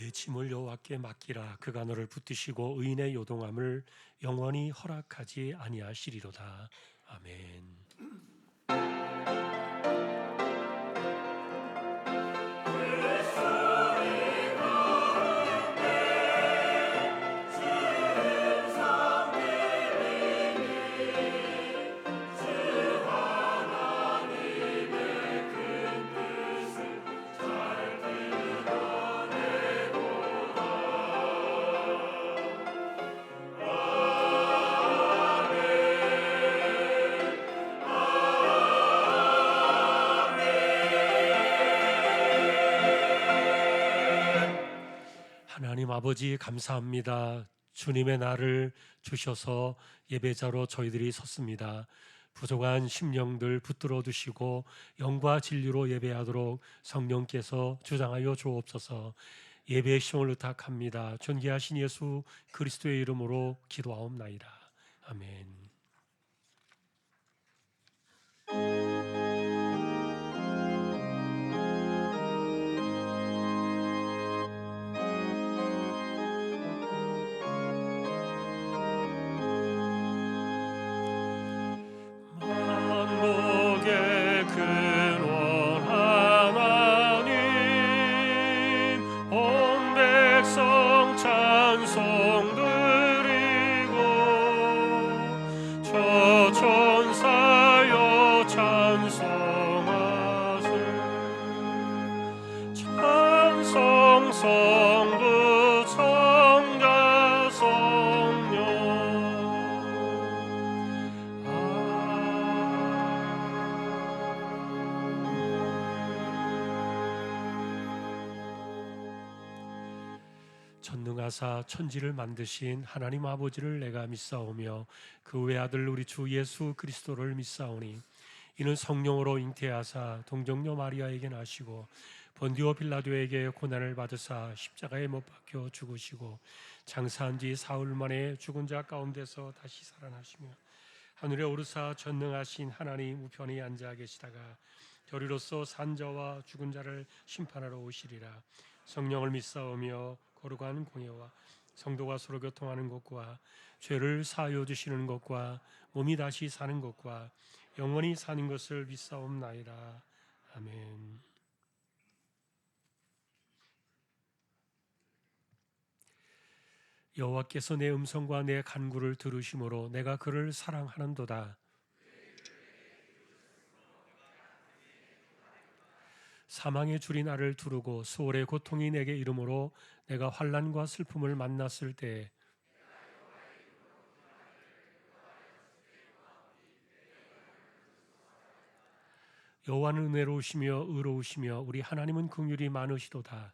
내 짐을 여호와께 맡기라. 그가 너를 붙드시고 의인의 요동함을 영원히 허락하지 아니하시리로다. 아멘. 하나님 아버지 감사합니다. 주님의 날을 주셔서 예배자로 저희들이 섰습니다. 부족한 심령들 붙들어 두시고 영과 진리로 예배하도록 성령께서 주장하여 주옵소서. 예배의 시험을 의탁합니다. 존귀하신 예수 그리스도의 이름으로 기도하옵나이다. 아멘. 만국의 근원 하나님, 온 백성 찬송 드리고 저 천사여 찬송하세. 찬송 성부 성자 성령. 전능하사 천지를 만드신 하나님 아버지를 내가 믿사오며 그 외아들 우리 주 예수 그리스도를 믿사오니 이는 성령으로 잉태하사 동정녀 마리아에게 나시고 본디오 빌라도에게 고난을 받으사 십자가에 못 박혀 죽으시고 장사한 지 사흘 만에 죽은 자 가운데서 다시 살아나시며 하늘에 오르사 전능하신 하나님 우편에 앉아 계시다가 저리로서 산 자와 죽은 자를 심판하러 오시리라. 성령을 믿사오며 거룩한 공예와 성도가 서로 교통하는 것과 죄를 사하여 주시는 것과 몸이 다시 사는 것과 영원히 사는 것을 믿사옵나이다. 아멘. 여호와께서 내 음성과 내 간구를 들으심으로 내가 그를 사랑하는도다. 사망의 줄이 나를 두르고 수월의 고통이 내게 이르므로 내가 환난과 슬픔을 만났을 때 여호와는 은혜로우시며 의로우시며 우리 하나님은 긍휼이 많으시도다.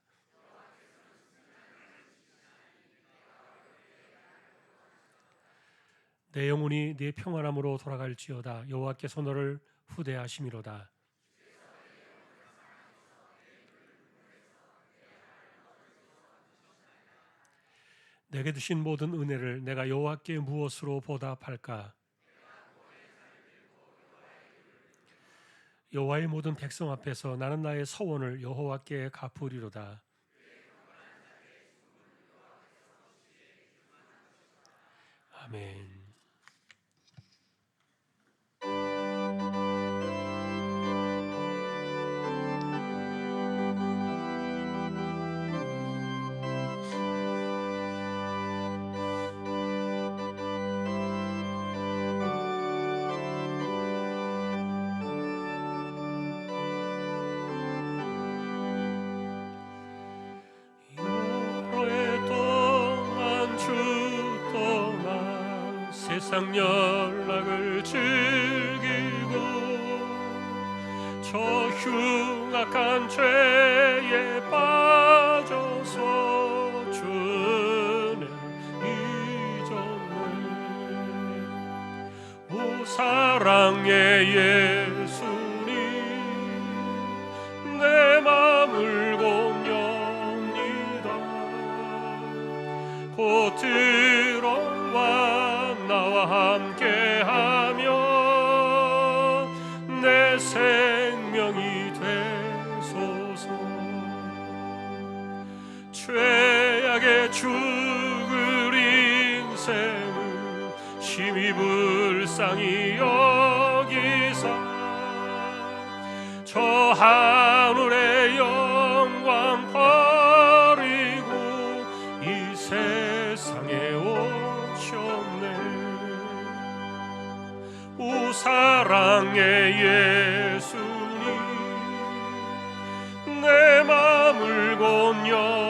내 영혼이 네 평안함으로 돌아갈지어다. 여호와께서 너를 후대하심이로다. 내게 주신 모든 은혜를 내가 여호와께 무엇으로 보답할까? 여호와의 모든 백성 앞에서 나는 나의 서원을 여호와께 갚으리로다. 아멘. 오랫동안 주 떠나 세상 연락을 즐기고 저 흉악한 죄에 빠져서 주를 잊었네. 오 사랑의 예수님, 내 맘을 공렵니다. 곧 들어와 나와 함께하며 내 생명이 되소서. 주 죄악에 죽을 인생을 심히 불쌍히 여기사 저 하늘의 영광 버리고 이 세상에 오셨네. 오 사랑의 예수님, 내 맘을 권엽니다.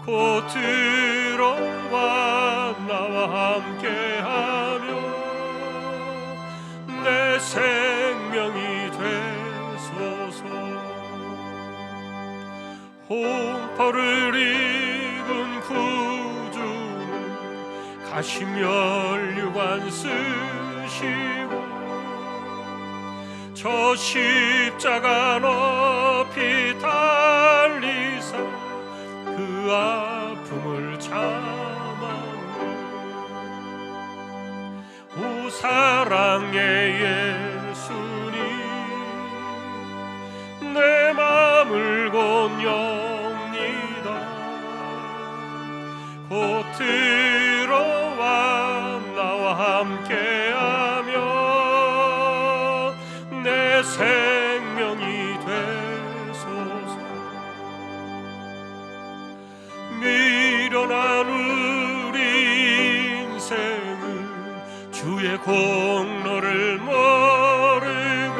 곧 들어와 나와 함께하며 내 생명이 되소서. 홍포를 입은 구주는 가시면류관 쓰시고 저 십자가 높이 달리사 그 아픔을 참았네. 오 사랑의 예수님, 내 맘을 권엽니다. 곧 들어와 나와 함께하며 내 생명이 되소서. 미련한 우리 인생은 주의 공로를 모르고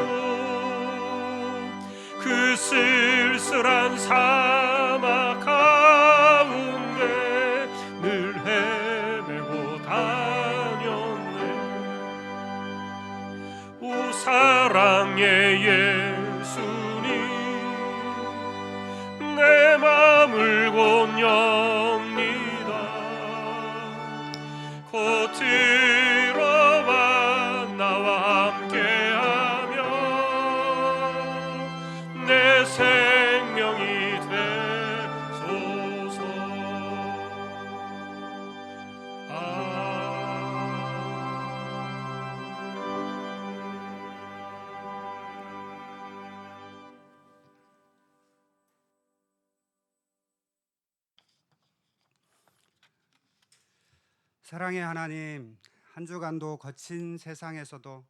그 쓸쓸한 사막 가운데 늘 헤매고 다녔네. 오 사랑의 예수님, 내 맘을 권엽니다. 곧 들어와 나와 함께하며 내 생명이 되소서. 사랑의 하나님, 한 주간도 거친 세상에서도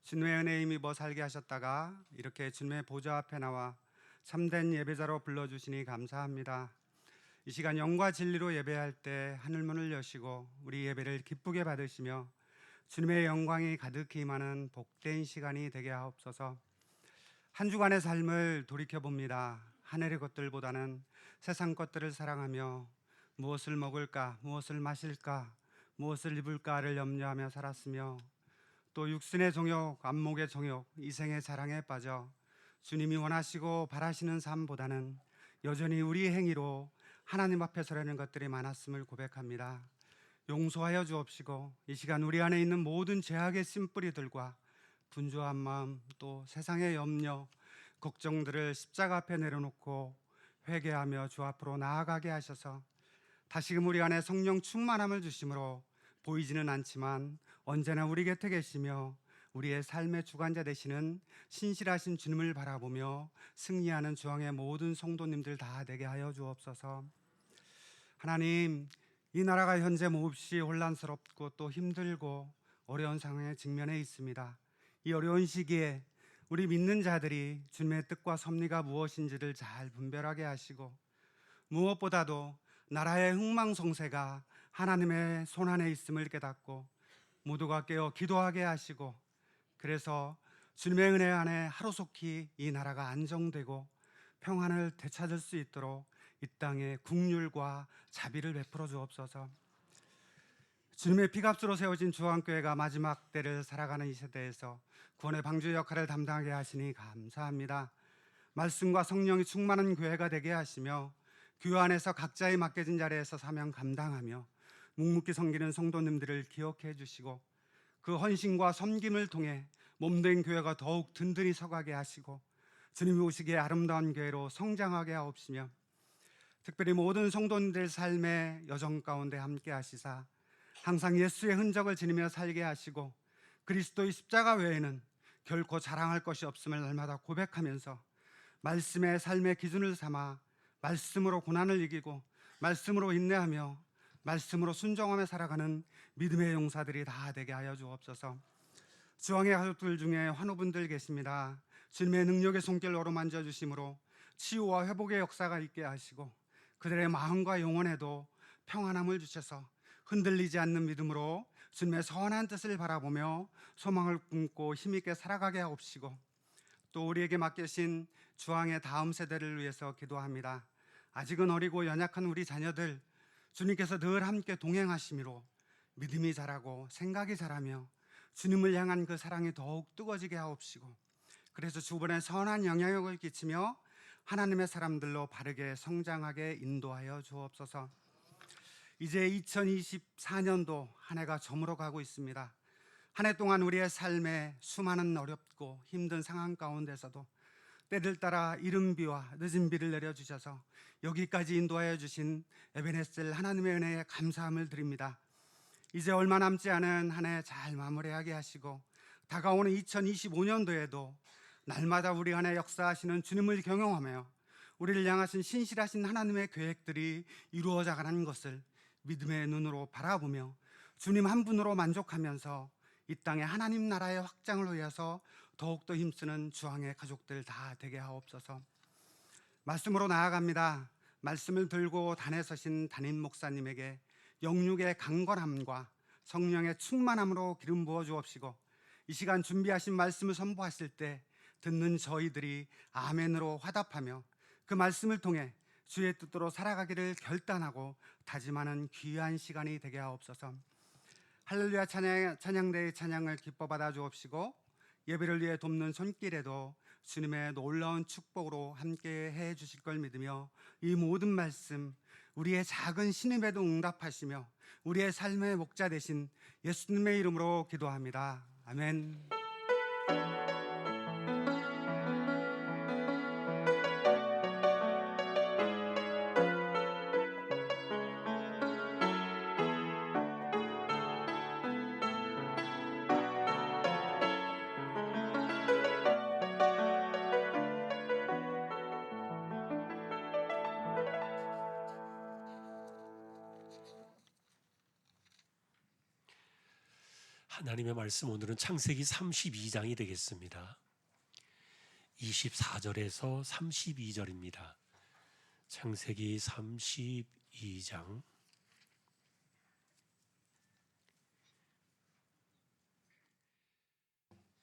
주님의 은혜에 힘입어 살게 하셨다가 이렇게 주님의 보좌 앞에 나와 참된 예배자로 불러주시니 감사합니다. 이 시간 영과 진리로 예배할 때 하늘문을 여시고 우리 예배를 기쁘게 받으시며 주님의 영광이 가득히 임하는 복된 시간이 되게 하옵소서. 한 주간의 삶을 돌이켜봅니다. 하늘의 것들보다는 세상 것들을 사랑하며 무엇을 먹을까, 무엇을 마실까, 무엇을 입을까를 염려하며 살았으며 또 육신의 정욕, 안목의 정욕, 이생의 자랑에 빠져 주님이 원하시고 바라시는 삶보다는 여전히 우리의 행위로 하나님 앞에 서려는 것들이 많았음을 고백합니다. 용서하여 주옵시고 이 시간 우리 안에 있는 모든 죄악의 씨뿌리들과 분주한 마음, 또 세상의 염려, 걱정들을 십자가 앞에 내려놓고 회개하며 주 앞으로 나아가게 하셔서 다시금 우리 안에 성령 충만함을 주심으로 보이지는 않지만 언제나 우리 곁에 계시며 우리의 삶의 주관자 되시는 신실하신 주님을 바라보며 승리하는 주왕의 모든 성도님들 다 되게 하여 주옵소서. 하나님, 이 나라가 현재 몹시 혼란스럽고 또 힘들고 어려운 상황에 직면해 있습니다. 이 어려운 시기에 우리 믿는 자들이 주님의 뜻과 섭리가 무엇인지를 잘 분별하게 하시고 무엇보다도 나라의 흥망성쇠가 하나님의 손안에 있음을 깨닫고 모두가 깨어 기도하게 하시고 그래서 주님의 은혜 안에 하루속히 이 나라가 안정되고 평안을 되찾을 수 있도록 이 땅에 긍휼과 자비를 베풀어 주옵소서. 주님의 피값으로 세워진 주한교회가 마지막 때를 살아가는 이 세대에서 구원의 방주 역할을 담당하게 하시니 감사합니다. 말씀과 성령이 충만한 교회가 되게 하시며 교회 안에서 각자의 맡겨진 자리에서 사명 감당하며 묵묵히 섬기는 성도님들을 기억해 주시고 그 헌신과 섬김을 통해 몸된 교회가 더욱 든든히 서가게 하시고 주님이 오시기에 아름다운 교회로 성장하게 하옵시며 특별히 모든 성도님들 삶의 여정 가운데 함께 하시사 항상 예수의 흔적을 지니며 살게 하시고 그리스도의 십자가 외에는 결코 자랑할 것이 없음을 날마다 고백하면서 말씀의 삶의 기준을 삼아 말씀으로 고난을 이기고 말씀으로 인내하며 말씀으로 순종하며 살아가는 믿음의 용사들이 다 되게 하여 주옵소서. 주왕의 가족들 중에 환우분들 계십니다. 주님의 능력의 손길 어루만져 주심으로 치유와 회복의 역사가 있게 하시고 그들의 마음과 영혼에도 평안함을 주셔서 흔들리지 않는 믿음으로 주님의 선한 뜻을 바라보며 소망을 품고 힘있게 살아가게 하옵시고, 또 우리에게 맡기신 주왕의 다음 세대를 위해서 기도합니다. 아직은 어리고 연약한 우리 자녀들, 주님께서 늘 함께 동행하심으로 믿음이 자라고 생각이 자라며 주님을 향한 그 사랑이 더욱 뜨거워지게 하옵시고, 그래서 주변에 선한 영향력을 끼치며 하나님의 사람들로 바르게 성장하게 인도하여 주옵소서. 이제 2024년도 한 해가 저물어 가고 있습니다. 한 해 동안 우리의 삶에 수많은 어렵고 힘든 상황 가운데서도 때를 따라 이른 비와 늦은 비를 내려주셔서 여기까지 인도하여 주신 에베네셀 하나님의 은혜에 감사함을 드립니다. 이제 얼마 남지 않은 한 해 잘 마무리하게 하시고 다가오는 2025년도에도 날마다 우리 안에 역사하시는 주님을 경영하며 우리를 향하신 신실하신 하나님의 계획들이 이루어져가는 것을 믿음의 눈으로 바라보며 주님 한 분으로 만족하면서 이 땅에 하나님 나라의 확장을 위해서 더욱더 힘쓰는 주왕의 가족들 다 되게 하옵소서. 말씀으로 나아갑니다. 말씀을 들고 단에 서신 담임 목사님에게 영육의 강건함과 성령의 충만함으로 기름 부어 주옵시고, 이 시간 준비하신 말씀을 선포하실 때 듣는 저희들이 아멘으로 화답하며 그 말씀을 통해 주의 뜻대로 살아가기를 결단하고 다짐하는 귀한 시간이 되게 하옵소서. 할렐루야 찬양대의 찬양을 기뻐 받아 주옵시고, 예배를 위해 돕는 손길에도 주님의 놀라운 축복으로 함께 해 주실 걸 믿으며 이 모든 말씀 우리의 작은 신임에도 응답하시며 우리의 삶의 목자 되신 예수님의 이름으로 기도합니다. 아멘. 하나님의 말씀, 오늘은 창세기 32장이 되겠습니다. 24절에서 32절입니다. 창세기 32장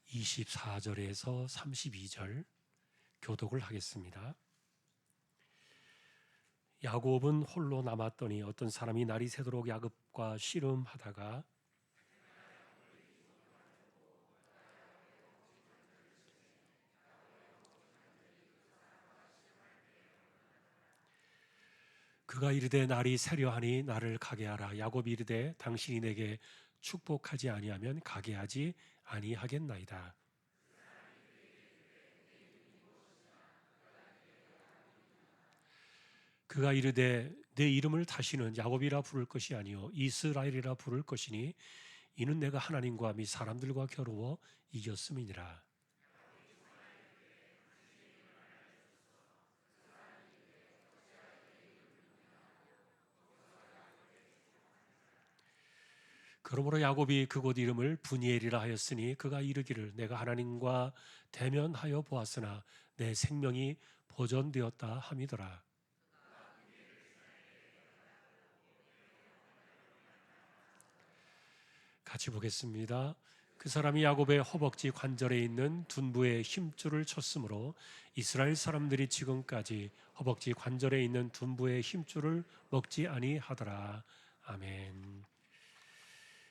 24절에서 32절 교독을 하겠습니다. 야곱은 홀로 남았더니 어떤 사람이 날이 새도록 야곱과 씨름하다가 그가 이르되 날이 새려하니 나를 가게 하라. 야곱이 이르되 당신이 내게 축복하지 아니하면 가게 하지 아니하겠나이다. 그가 이르되 내 이름을 다시는 야곱이라 부를 것이 아니요 이스라엘이라 부를 것이니 이는 내가 하나님과 및 사람들과 겨루어 이겼음이니라. 그러므로 야곱이 그곳 이름을 브니엘이라 하였으니 그가 이르기를 내가 하나님과 대면하여 보았으나 내 생명이 보존되었다 함이더라. 같이 보겠습니다. 그 사람이 야곱의 허벅지 관절에 있는 둔부의 힘줄을 쳤으므로 이스라엘 사람들이 지금까지 허벅지 관절에 있는 둔부의 힘줄을 먹지 아니하더라. 아멘.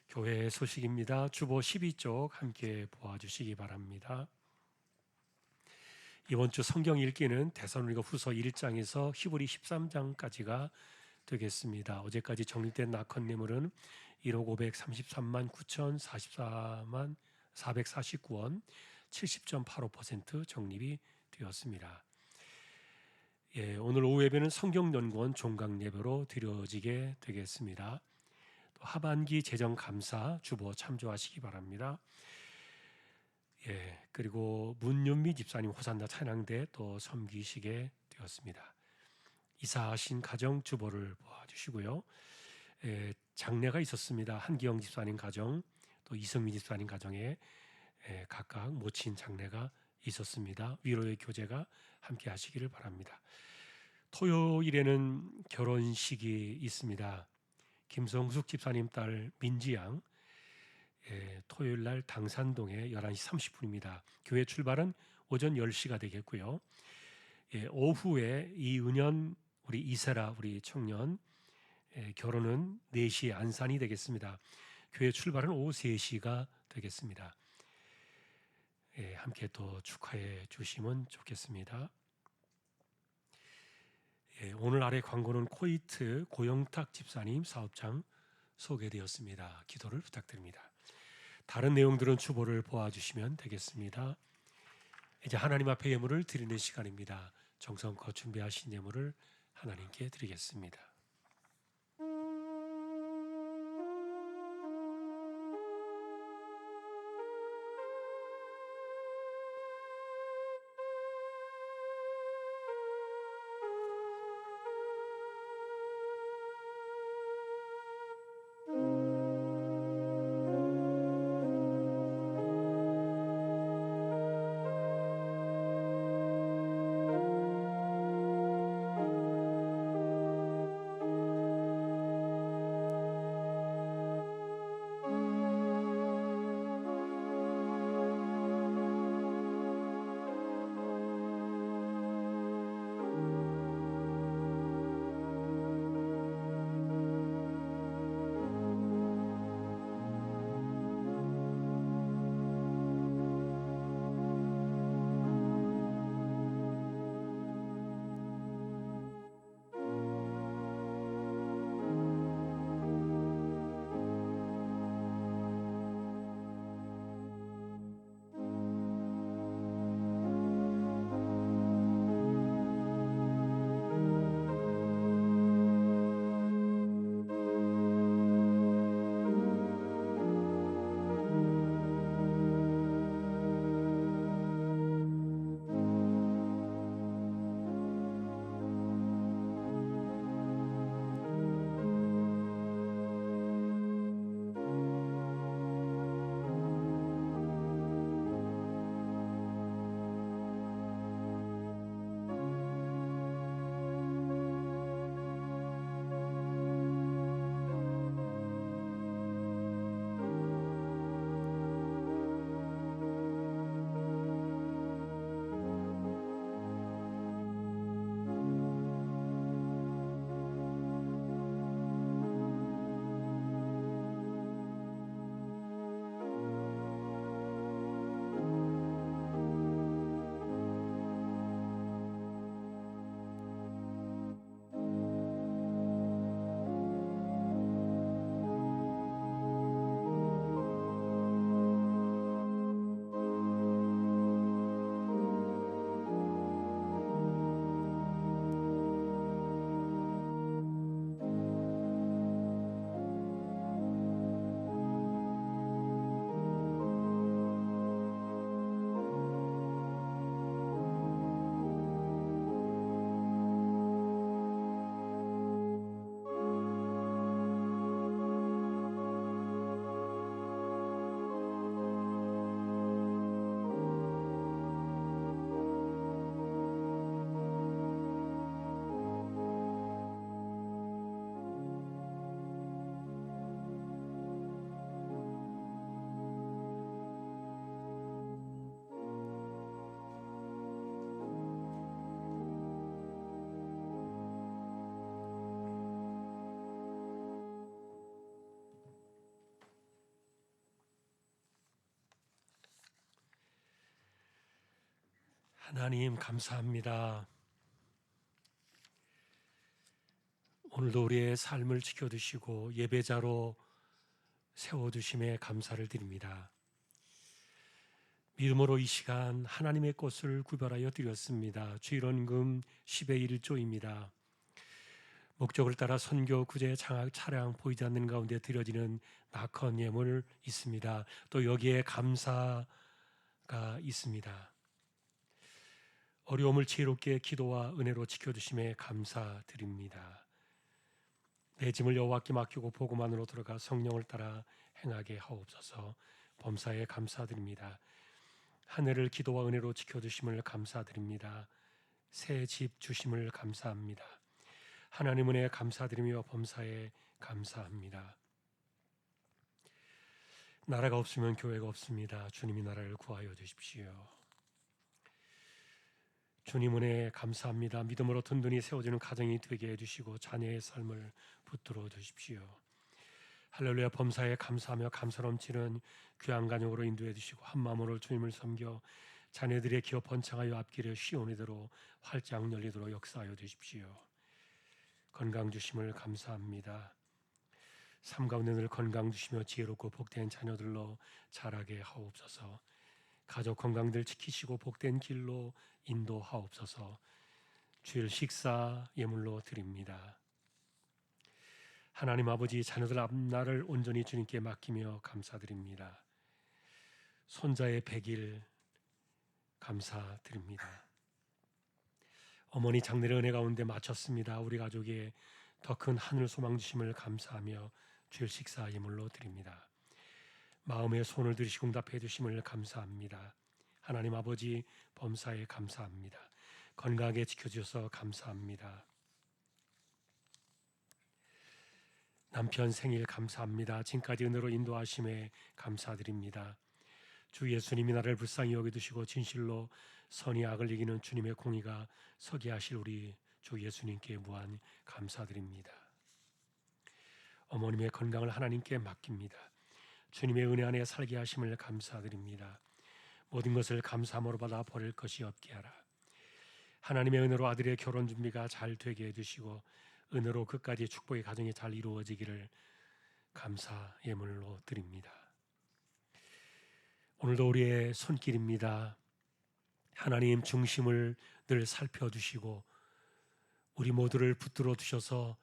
교회 소식입니다. 주보 12쪽 함께 보아주시기 바랍니다. 이번 주 성경 읽기는 데살로니가 후서 1장에서 히브리 13장까지가 되겠습니다. 어제까지 정리된 낙헌예물은 1억 533만 9,044만 449원 70.85% 적립이 되었습니다. 오늘 오후 예배는 성경연구원 종강예배로 드려지게 되겠습니다. 또 하반기 재정감사 주보 참조하시기 바랍니다. 그리고 문윤미 집사님 호산나 찬양대 또 섬기시게 되었습니다. 이사하신 가정 주보를 보아주시고요. 장례가 있었습니다. 한기영 집사님 가정, 또 이성민 집사님 가정에 각각 모친 장례가 있었습니다. 위로의 교제가 함께 하시기를 바랍니다. 토요일에는 결혼식이 있습니다. 김성숙 집사님 딸 민지양, 토요일 날 당산동에 11시 30분입니다. 교회 출발은 오전 10시가 되겠고요. 오후에 이은연 우리 이세라 우리 청년 결혼은 4시 안산이 되겠습니다. 교회 출발은 오후 3시가 되겠습니다. 함께 또 축하해 주시면 좋겠습니다. 오늘 아래 광고는 코이트 고영탁 집사님 사업장 소개되었습니다. 기도를 부탁드립니다. 다른 내용들은 주보를 보아주시면 되겠습니다. 이제 하나님 앞에 예물을 드리는 시간입니다. 정성껏 준비하신 예물을 하나님께 드리겠습니다. 하나님 감사합니다. 오늘도 우리의 삶을 지켜주시고 예배자로 세워주심에 감사를 드립니다. 믿음으로 이 시간 하나님의 것을 구별하여 드렸습니다. 주일원금 10의 1조입니다. 목적을 따라 선교, 구제, 장학, 차량 보이지 않는 가운데 드려지는 낙헌 예물 있습니다. 또 여기에 감사 있습니다. 어려움을 지혜롭게 기도와 은혜로 지켜주심에 감사드립니다. 내 짐을 여호와께 맡기고 복음만으로 들어가 성령을 따라 행하게 하옵소서. 범사에 감사드립니다. 한 해를 기도와 은혜로 지켜주심을 감사드립니다. 새 집 주심을 감사합니다. 하나님 은혜에 감사드리며 범사에 감사합니다. 나라가 없으면 교회가 없습니다. 주님이 나라를 구하여 주십시오. 주님 은혜에 감사합니다. 믿음으로 든든히 세워지는 가정이 되게 해주시고 자녀의 삶을 붙들어 주십시오. 할렐루야. 범사에 감사하며 감사 넘치는 귀한 가정으로 인도해 주시고 한 마음으로 주님을 섬겨 자녀들의 기업 번창하여 앞길에 시온이 대로 활짝 열리도록 역사하여 주십시오. 건강 주심을 감사합니다. 삶 가운데 늘 건강 주시며 지혜롭고 복된 자녀들로 자라게 하옵소서. 가족 건강들 지키시고 복된 길로 인도하옵소서. 주일 식사 예물로 드립니다. 하나님 아버지, 자녀들 앞날을 온전히 주님께 맡기며 감사드립니다. 손자의 100일 감사드립니다. 어머니 장례를 은혜 가운데 마쳤습니다. 우리 가족에 더 큰 하늘 소망 주심을 감사하며 주일 식사 예물로 드립니다. 마음의 손을 들이시고 응답해 주심을 감사합니다. 하나님 아버지, 범사에 감사합니다. 건강하게 지켜주셔서 감사합니다. 남편 생일 감사합니다. 지금까지 은혜로 인도하심에 감사드립니다. 주 예수님이 나를 불쌍히 여겨두시고 진실로 선이 악을 이기는 주님의 공의가 서게 하실 우리 주 예수님께 무한 감사드립니다. 어머님의 건강을 하나님께 맡깁니다. 주님의 은혜 안에 살게 하심을 감사드립니다. 모든 것을 감사함으로 받아 버릴 것이 없게 하라. 하나님의 은혜로 아들의 결혼 준비가 잘 되게 해주시고 은혜로 끝까지 축복의 가정이 잘 이루어지기를 감사 예물로 드립니다. 오늘도 우리의 손길입니다. 하나님 중심을 늘 살펴주시고 우리 모두를 붙들어 두셔서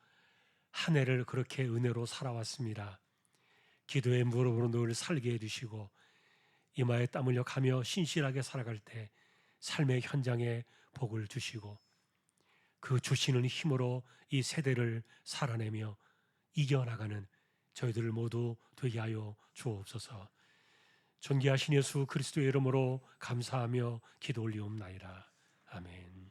한 해를 그렇게 은혜로 살아왔습니다. 기도의 무릎으로 늘 살게 해주시고 이마에 땀 흘려 가며 신실하게 살아갈 때 삶의 현장에 복을 주시고 그 주시는 힘으로 이 세대를 살아내며 이겨나가는 저희들 모두 되게 하여 주옵소서. 존귀하신 예수 그리스도의 이름으로 감사하며 기도 올리옵나이다. 아멘.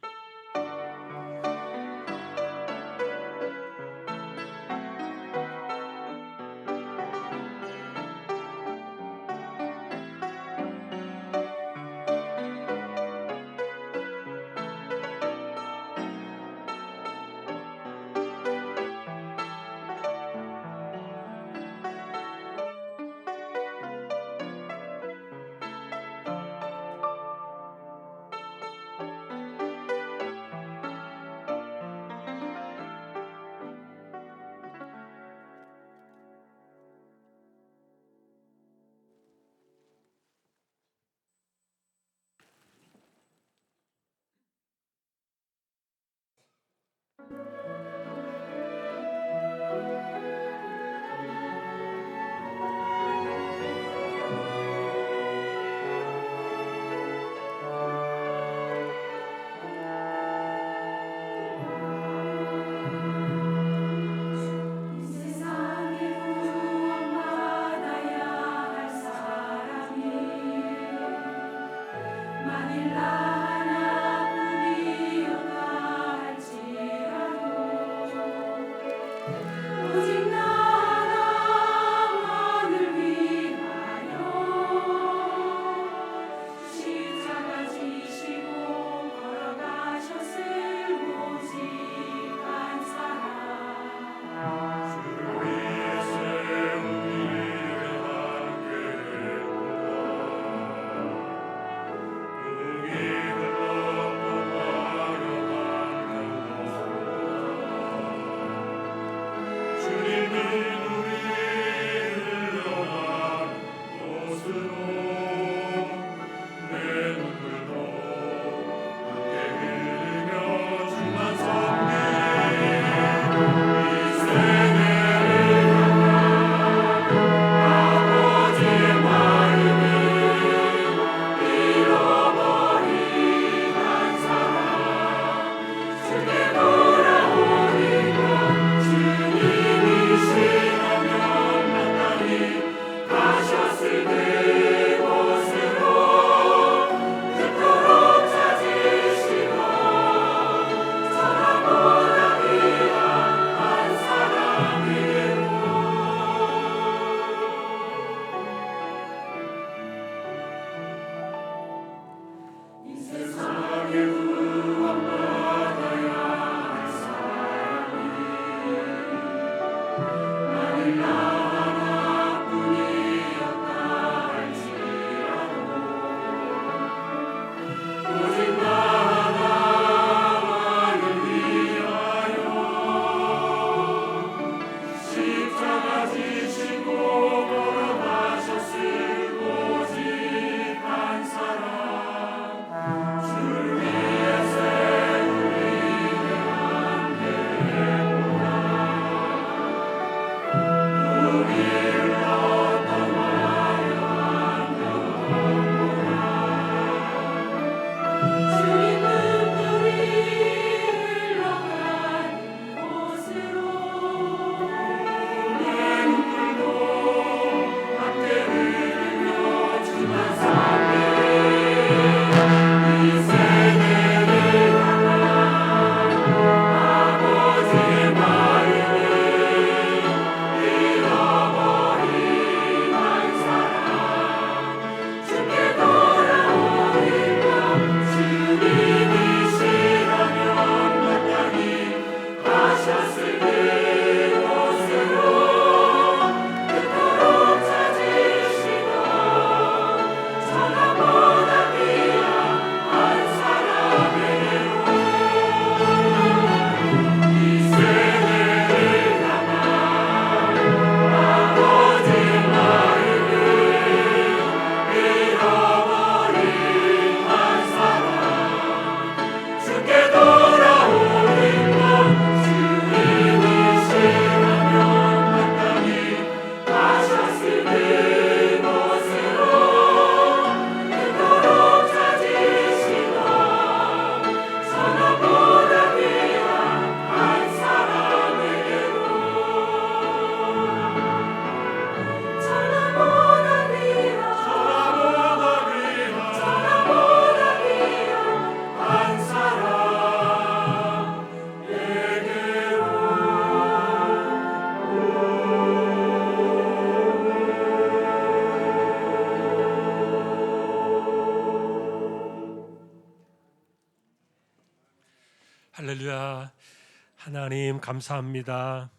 하나님 감사합니다.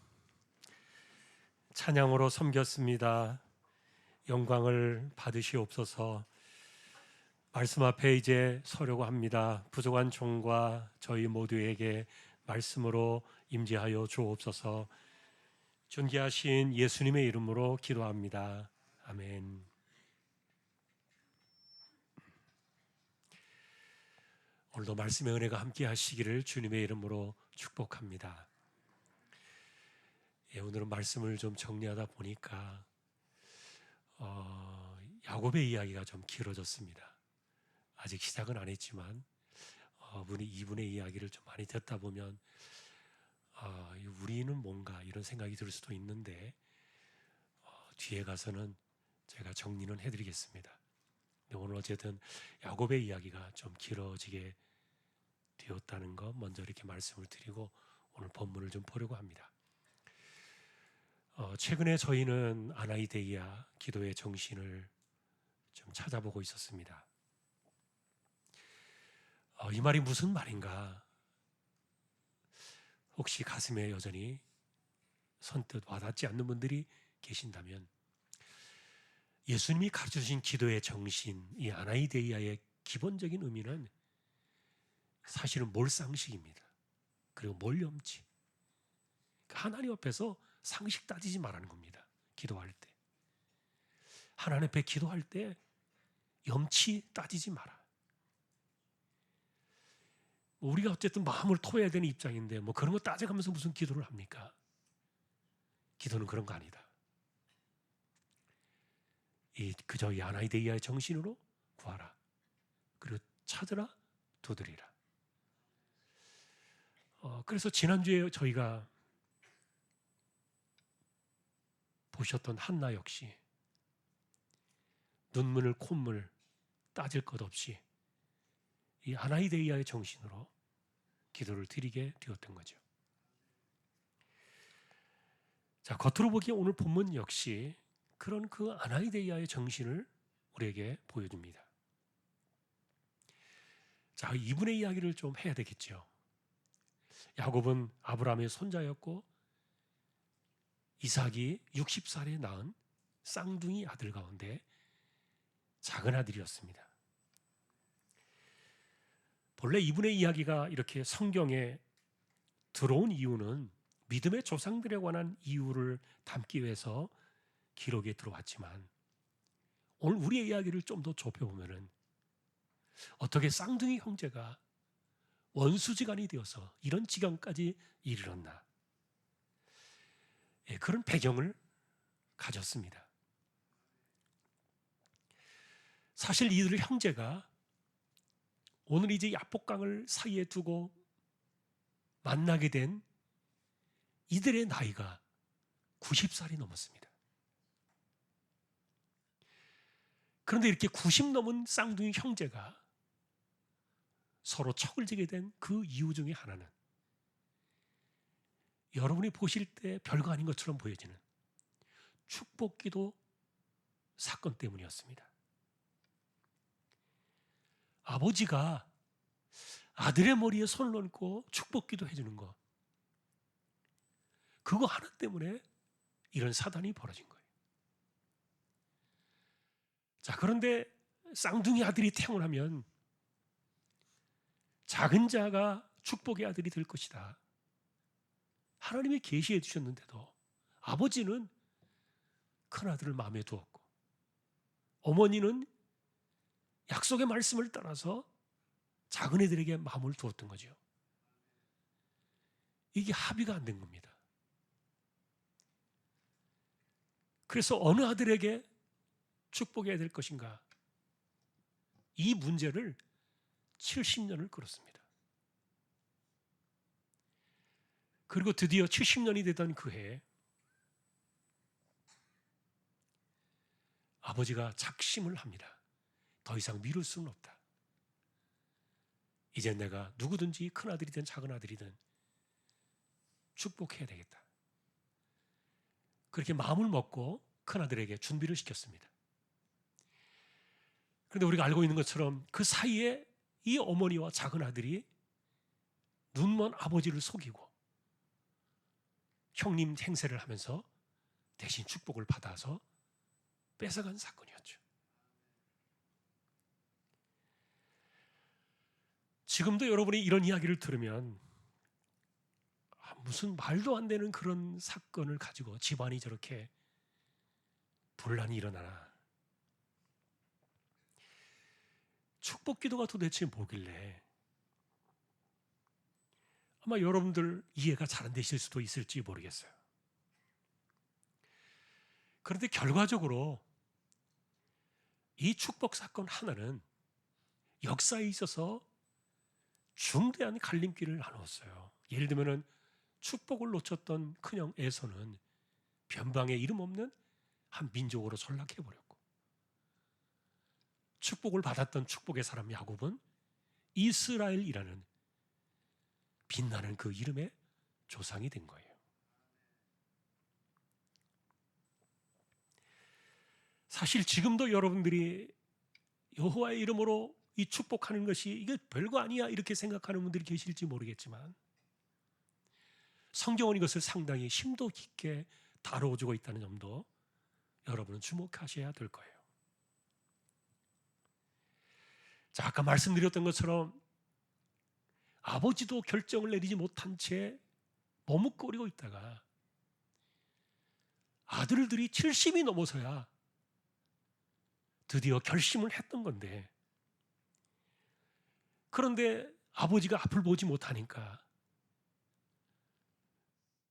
찬양으로 섬겼습니다. 영광을 받으시옵소서. 말씀 앞에 이제 서려고 합니다. 부족한 종과 저희 모두에게 말씀으로 임재하여 주옵소서. 존귀하신 예수님의 이름으로 기도합니다. 아멘. 오늘도 말씀의 은혜가 함께 하시기를 주님의 이름으로 축복합니다. 오늘은 말씀을 좀 정리하다 보니까 야곱의 이야기가 좀 길어졌습니다. 아직 시작은 안 했지만 이분의 이야기를 좀 많이 듣다 보면 우리는 뭔가 이런 생각이 들 수도 있는데 뒤에 가서는 제가 정리는 해드리겠습니다. 오늘 어쨌든 야곱의 이야기가 좀 길어지게 되었다는 거 먼저 이렇게 말씀을 드리고 오늘 본문을 좀 보려고 합니다. 최근에 저희는 아나이데이아 기도의 정신을 좀 찾아보고 있었습니다. 이 말이 무슨 말인가? 혹시 가슴에 여전히 선뜻 와닿지 않는 분들이 계신다면 예수님이 가르쳐주신 기도의 정신, 이 아나이데이아의 기본적인 의미는 사실은 몰상식입니다. 그리고 몰염치. 하나님 앞에서 상식 따지지 말라는 겁니다. 기도할 때. 하나님 앞에 기도할 때 염치 따지지 마라. 우리가 어쨌든 마음을 토해야 되는 입장인데 그런 거 따져가면서 무슨 기도를 합니까? 기도는 그런 거 아니다. 그저 이 아나이데이아의 정신으로 구하라. 그리고 찾으라, 두드리라. 그래서 지난주에 저희가 보셨던 한나 역시 눈물, 콧물 따질 것 없이 이 아나이데이아의 정신으로 기도를 드리게 되었던 거죠. 자, 겉으로 보기에 오늘 본문 역시 그런 그 아나이데이아의 정신을 우리에게 보여줍니다. 자, 이분의 이야기를 좀 해야 되겠죠. 야곱은 아브라함의 손자였고 이삭이 60살에 낳은 쌍둥이 아들 가운데 작은 아들이었습니다. 본래 이분의 이야기가 이렇게 성경에 들어온 이유는 믿음의 조상들에 관한 이유를 담기 위해서 기록에 들어왔지만 오늘 우리의 이야기를 좀 더 좁혀보면 어떻게 쌍둥이 형제가 원수지간이 되어서 이런 지경까지 이르렀나, 그런 배경을 가졌습니다. 사실 이들 형제가 오늘 이제 야복강을 사이에 두고 만나게 된 이들의 나이가 90살이 넘었습니다. 그런데 이렇게 90 넘은 쌍둥이 형제가 서로 척을 지게 된 그 이유 중에 하나는 여러분이 보실 때 별거 아닌 것처럼 보여지는 축복기도 사건 때문이었습니다. 아버지가 아들의 머리에 손을 얹고 축복기도 해주는 것, 그거 하나 때문에 이런 사단이 벌어진 거예요. 자, 그런데 쌍둥이 아들이 태어나면 작은 자가 축복의 아들이 될 것이다. 하나님이 계시해 주셨는데도 아버지는 큰 아들을 마음에 두었고 어머니는 약속의 말씀을 따라서 작은 애들에게 마음을 두었던 거죠. 이게 합의가 안 된 겁니다. 그래서 어느 아들에게 축복해야 될 것인가, 이 문제를 70년을 끌었습니다. 그리고 드디어 70년이 되던 그 해에 아버지가 작심을 합니다. 더 이상 미룰 수는 없다. 이제 내가 누구든지 큰 아들이든 작은 아들이든 축복해야 되겠다. 그렇게 마음을 먹고 큰 아들에게 준비를 시켰습니다. 그런데 우리가 알고 있는 것처럼 그 사이에 이 어머니와 작은 아들이 눈먼 아버지를 속이고 형님 행세를 하면서 대신 축복을 받아서 뺏어간 사건이었죠. 지금도 여러분이 이런 이야기를 들으면 무슨 말도 안 되는 그런 사건을 가지고 집안이 저렇게 분란이 일어나나. 축복 기도가 도대체 뭐길래? 아마 여러분들 이해가 잘 안 되실 수도 있을지 모르겠어요. 그런데 결과적으로 이 축복 사건 하나는 역사에 있어서 중대한 갈림길을 나누었어요. 예를 들면 축복을 놓쳤던 큰형 에서는 변방에 이름 없는 한 민족으로 전락해버렸고, 축복을 받았던 축복의 사람 야곱은 이스라엘이라는 빛나는 그 이름의 조상이 된 거예요. 사실 지금도 여러분들이 여호와의 이름으로 이 축복하는 것이 이게 별거 아니야 이렇게 생각하는 분들이 계실지 모르겠지만, 성경은 이것을 상당히 심도 깊게 다뤄주고 있다는 점도 여러분은 주목하셔야 될 거예요. 자, 아까 말씀드렸던 것처럼 아버지도 결정을 내리지 못한 채 머뭇거리고 있다가 아들들이 70이 넘어서야 드디어 결심을 했던 건데, 그런데 아버지가 앞을 보지 못하니까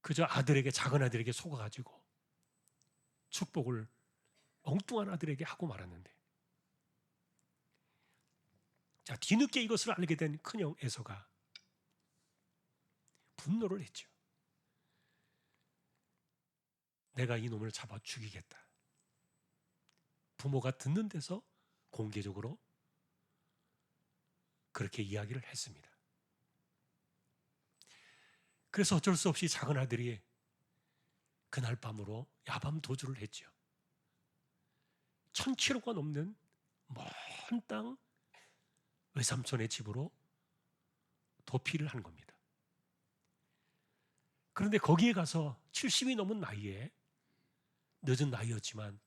그저 아들에게, 작은 아들에게 속아가지고 축복을 엉뚱한 아들에게 하고 말았는데, 자, 뒤늦게 이것을 알게 된 큰형 에서가 분노를 했죠. 내가 이 놈을 잡아 죽이겠다. 부모가 듣는 데서 공개적으로 그렇게 이야기를 했습니다. 그래서 어쩔 수 없이 작은 아들이 그날 밤으로 야밤 도주를 했죠. 1000km가 넘는 먼 땅 외삼촌의 집으로 도피를 한 겁니다. 그런데 거기에 가서 70이 넘은 나이에, 늦은 나이였지만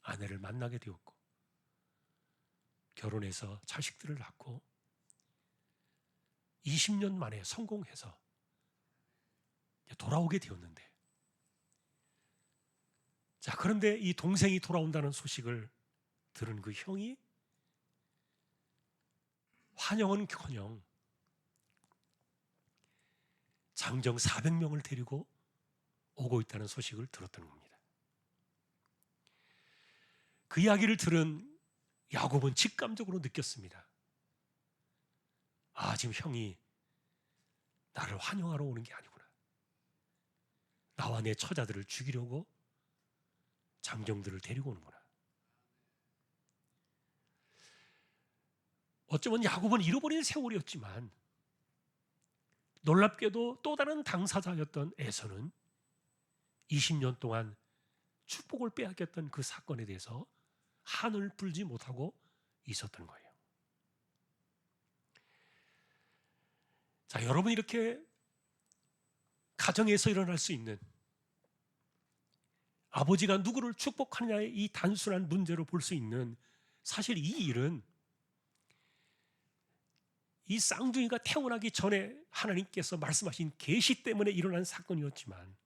아내를 만나게 되었고, 결혼해서 자식들을 낳고 20년 만에 성공해서 돌아오게 되었는데, 자, 그런데 이 동생이 돌아온다는 소식을 들은 그 형이 환영은커녕 장정 400명을 데리고 오고 있다는 소식을 들었던 겁니다. 그 이야기를 들은 야곱은 직감적으로 느꼈습니다. 아, 지금 형이 나를 환영하러 오는 게 아니구나. 나와 내 처자들을 죽이려고 장정들을 데리고 오는구나. 어쩌면 야곱은 잃어버린 세월이었지만, 놀랍게도 또 다른 당사자였던 에서는 20년 동안 축복을 빼앗겼던 그 사건에 대해서 한을 풀지 못하고 있었던 거예요. 자, 여러분, 이렇게 가정에서 일어날 수 있는, 아버지가 누구를 축복하느냐의 이 단순한 문제로 볼 수 있는, 사실 이 일은 이 쌍둥이가 태어나기 전에 하나님께서 말씀하신 계시 때문에 일어난 사건이었지만,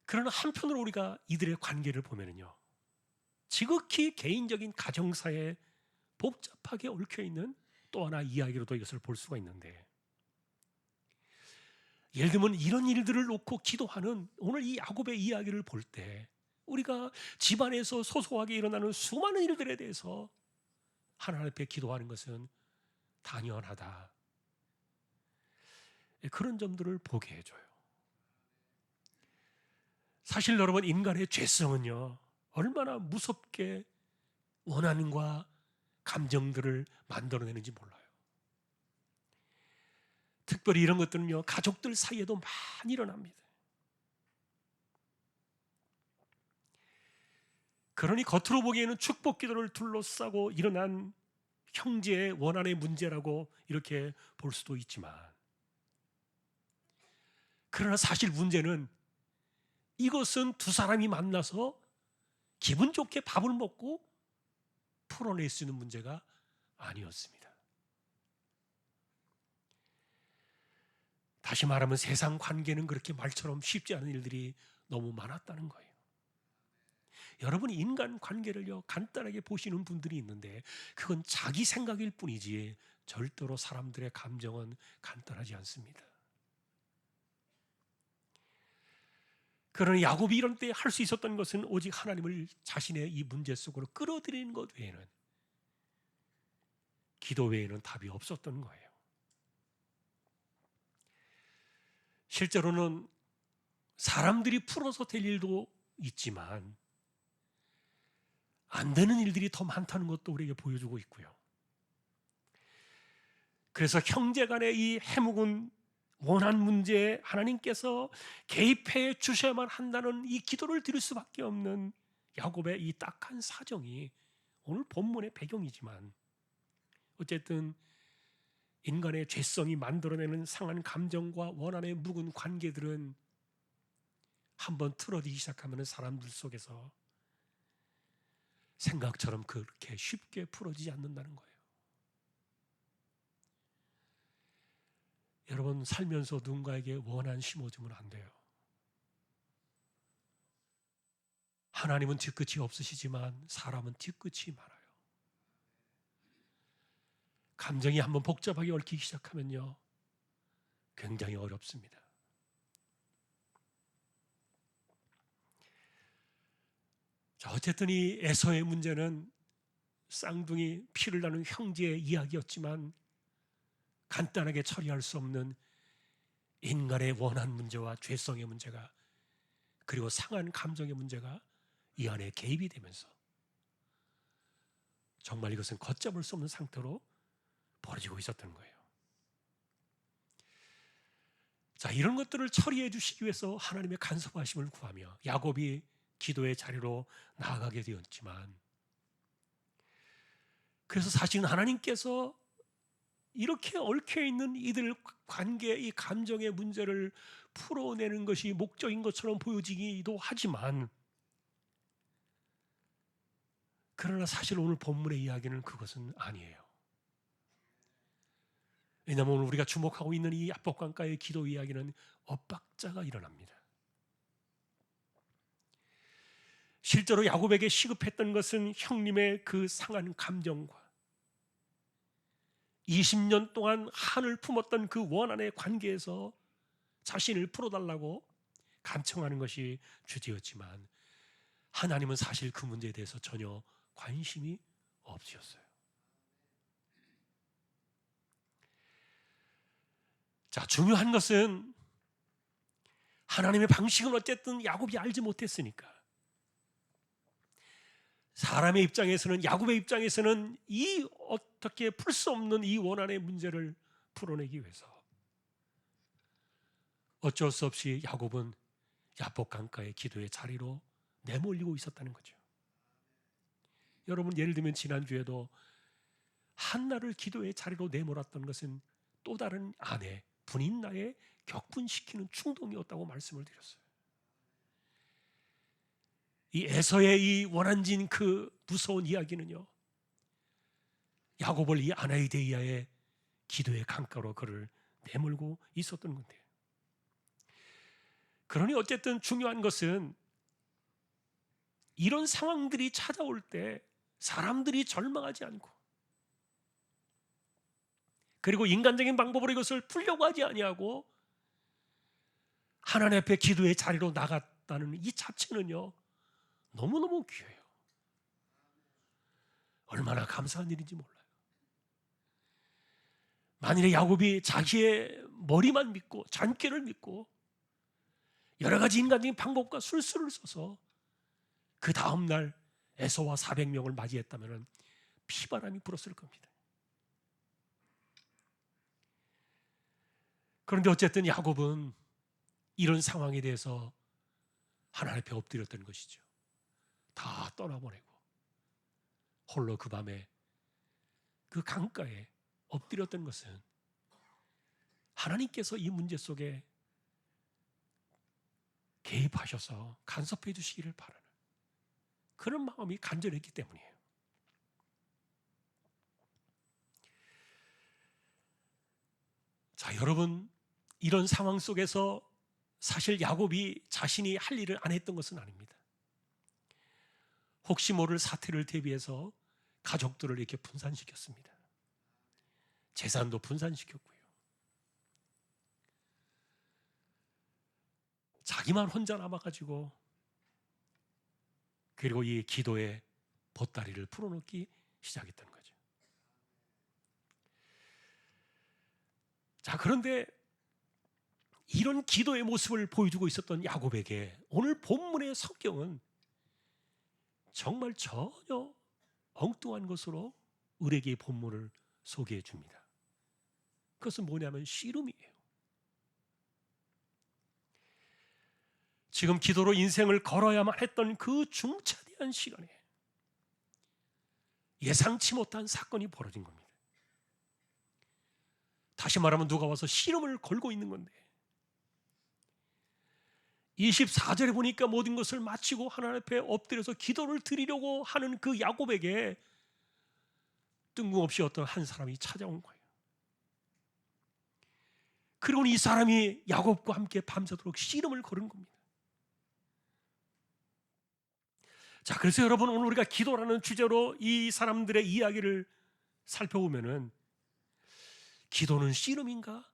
그러나 한편으로 우리가 이들의 관계를 보면요, 지극히 개인적인 가정사에 복잡하게 얽혀있는 또 하나 이야기로도 이것을 볼 수가 있는데, 예를 들면 이런 일들을 놓고 기도하는 오늘 이 야곱의 이야기를 볼 때, 우리가 집안에서 소소하게 일어나는 수많은 일들에 대해서 하나님 앞에 기도하는 것은 당연하다, 그런 점들을 보게 해줘요. 사실 여러분, 인간의 죄성은요, 얼마나 무섭게 원한과 감정들을 만들어내는지 몰라요. 특별히 이런 것들은요, 가족들 사이에도 많이 일어납니다. 그러니 겉으로 보기에는 축복 기도를 둘러싸고 일어난 형제의 원한의 문제라고 이렇게 볼 수도 있지만, 그러나 사실 문제는 이것은 두 사람이 만나서 기분 좋게 밥을 먹고 풀어낼 수 있는 문제가 아니었습니다. 다시 말하면 세상 관계는 그렇게 말처럼 쉽지 않은 일들이 너무 많았다는 거예요. 여러분, 인간 관계를요 간단하게 보시는 분들이 있는데 그건 자기 생각일 뿐이지 절대로 사람들의 감정은 간단하지 않습니다. 그러나 야곱이 이런 때 할 수 있었던 것은 오직 하나님을 자신의 이 문제 속으로 끌어들이는 것 외에는, 기도 외에는 답이 없었던 거예요. 실제로는 사람들이 풀어서 될 일도 있지만 안 되는 일들이 더 많다는 것도 우리에게 보여주고 있고요. 그래서 형제 간의 이 해묵은 원한 문제에 하나님께서 개입해 주셔야만 한다는 이 기도를 드릴 수밖에 없는 야곱의 이 딱한 사정이 오늘 본문의 배경이지만, 어쨌든 인간의 죄성이 만들어내는 상한 감정과 원한의 묵은 관계들은 한번 틀어지기 시작하면 사람들 속에서 생각처럼 그렇게 쉽게 풀어지지 않는다는 거예요. 여러분, 살면서 누군가에게 원한 심어주면 안 돼요. 하나님은 뒤끝이 없으시지만 사람은 뒤끝이 많아요. 감정이 한번 복잡하게 얽히기 시작하면요 굉장히 어렵습니다. 자, 어쨌든 이 에서의 문제는 쌍둥이 피를 나눈 형제의 이야기였지만 간단하게 처리할 수 없는 인간의 원한 문제와 죄성의 문제가, 그리고 상한 감정의 문제가 이 안에 개입이 되면서 정말 이것은 걷잡을 수 없는 상태로 벌어지고 있었던 거예요. 자, 이런 것들을 처리해 주시기 위해서 하나님의 간섭하심을 구하며 야곱이 기도의 자리로 나아가게 되었지만, 그래서 사실은 하나님께서 이렇게 얽혀있는 이들 관계의 이 감정의 문제를 풀어내는 것이 목적인 것처럼 보여지기도 하지만, 그러나 사실 오늘 본문의 이야기는 그것은 아니에요. 왜냐하면 오늘 우리가 주목하고 있는 이 야복강가의 기도 이야기는 엇박자가 일어납니다. 실제로 야곱에게 시급했던 것은 형님의 그 상한 감정과 20년 동안 한을 품었던 그 원한의 관계에서 자신을 풀어달라고 간청하는 것이 주제였지만, 하나님은 사실 그 문제에 대해서 전혀 관심이 없으셨어요. 자, 중요한 것은 하나님의 방식은 어쨌든 야곱이 알지 못했으니까, 사람의 입장에서는, 야곱의 입장에서는 이 어떻게 풀 수 없는 이 원한의 문제를 풀어내기 위해서 어쩔 수 없이 야곱은 야복강가의 기도의 자리로 내몰리고 있었다는 거죠. 여러분, 예를 들면 지난주에도 한나를 기도의 자리로 내몰았던 것은 또 다른 아내, 분인 나에 격분시키는 충동이었다고 말씀을 드렸어요. 이 에서의 이 원한진 그 무서운 이야기는요, 야곱을 이 아나이데이아의 기도의 강가로 그를 내몰고 있었던 건데요. 그러니 어쨌든 중요한 것은 이런 상황들이 찾아올 때 사람들이 절망하지 않고, 그리고 인간적인 방법으로 이것을 풀려고 하지 아니하고 하나님 앞에 기도의 자리로 나갔다는 이 자체는요 너무너무 귀해요. 얼마나 감사한 일인지 몰라요. 만일에 야곱이 자기의 머리만 믿고 잔꾀를 믿고 여러 가지 인간적인 방법과 술수를 써서 그 다음날 에서와 400명을 맞이했다면 피바람이 불었을 겁니다. 그런데 어쨌든 야곱은 이런 상황에 대해서 하나님 앞에 엎드렸던 것이죠. 다 떠나보내고 홀로 그 밤에 그 강가에 엎드렸던 것은 하나님께서 이 문제 속에 개입하셔서 간섭해 주시기를 바라는 그런 마음이 간절했기 때문이에요. 자, 여러분, 이런 상황 속에서 사실 야곱이 자신이 할 일을 안 했던 것은 아닙니다. 혹시 모를 사태를 대비해서 가족들을 이렇게 분산시켰습니다. 재산도 분산시켰고요. 자기만 혼자 남아가지고 그리고 이 기도의 보따리를 풀어놓기 시작했던 거죠. 자, 그런데 이런 기도의 모습을 보여주고 있었던 야곱에게 오늘 본문의 성경은 정말 전혀 엉뚱한 것으로 우리에게 본문을 소개해 줍니다. 그것은 뭐냐면 씨름이에요. 지금 기도로 인생을 걸어야만 했던 그 중차대한 시간에 예상치 못한 사건이 벌어진 겁니다. 다시 말하면 누가 와서 씨름을 걸고 있는 건데 24절에 보니까 모든 것을 마치고 하나님 앞에 엎드려서 기도를 드리려고 하는 그 야곱에게 뜬금없이 어떤 한 사람이 찾아온 거예요. 그리고 이 사람이 야곱과 함께 밤새도록 씨름을 걸은 겁니다. 자, 그래서 여러분, 오늘 우리가 기도라는 주제로 이 사람들의 이야기를 살펴보면은 기도는 씨름인가?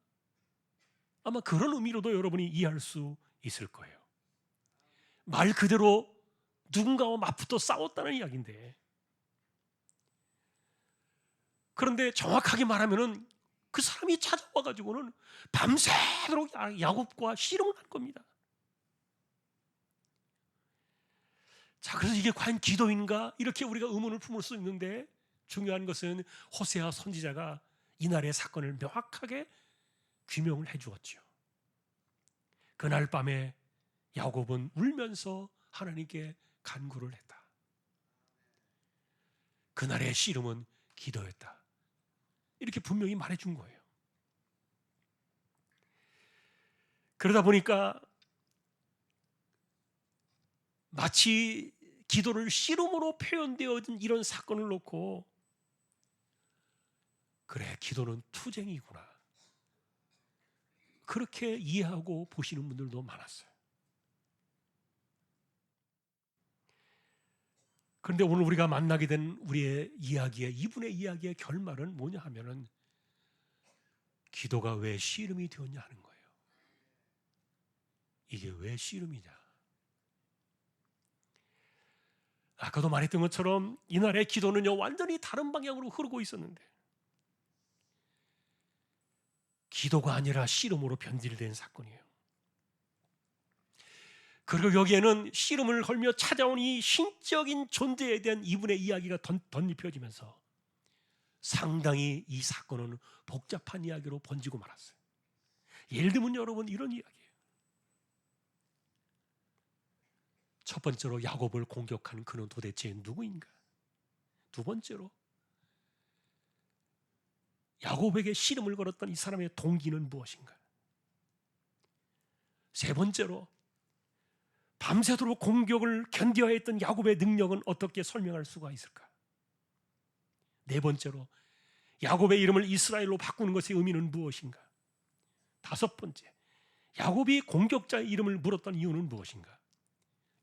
아마 그런 의미로도 여러분이 이해할 수 있을 거예요. 말 그대로 누군가와 맞붙어 싸웠다는 이야기인데, 그런데 정확하게 말하면은 그 사람이 찾아와 가지고는 밤새도록 야곱과 씨름을 할 겁니다. 자, 그래서 이게 과연 기도인가? 이렇게 우리가 의문을 품을 수 있는데, 중요한 것은 호세아 선지자가 이날의 사건을 명확하게 규명을 해 주었죠. 그날 밤에 야곱은 울면서 하나님께 간구를 했다. 그날의 씨름은 기도였다. 이렇게 분명히 말해 준 거예요. 그러다 보니까 마치 기도를 씨름으로 표현되어진 이런 사건을 놓고 그래, 기도는 투쟁이구나, 그렇게 이해하고 보시는 분들도 많았어요. 그런데 오늘 우리가 만나게 된 우리의 이야기의 이분의 이야기의 결말은 뭐냐 하면은 기도가 왜 씨름이 되었냐 하는 거예요. 이게 왜 씨름이냐? 아까도 말했던 것처럼 이날의 기도는요 완전히 다른 방향으로 흐르고 있었는데 기도가 아니라 씨름으로 변질된 사건이에요. 그리고 여기에는 씨름을 걸며 찾아온 이 신적인 존재에 대한 이분의 이야기가 덧입혀지면서 상당히 이 사건은 복잡한 이야기로 번지고 말았어요. 예를 들면 여러분 이런 이야기예요. 첫 번째로 야곱을 공격한 그는 도대체 누구인가? 두 번째로 야곱에게 씨름을 걸었던 이 사람의 동기는 무엇인가? 세 번째로 밤새도록 공격을 견뎌야 했던 야곱의 능력은 어떻게 설명할 수가 있을까? 네 번째로 야곱의 이름을 이스라엘로 바꾸는 것의 의미는 무엇인가? 다섯 번째, 야곱이 공격자의 이름을 물었던 이유는 무엇인가?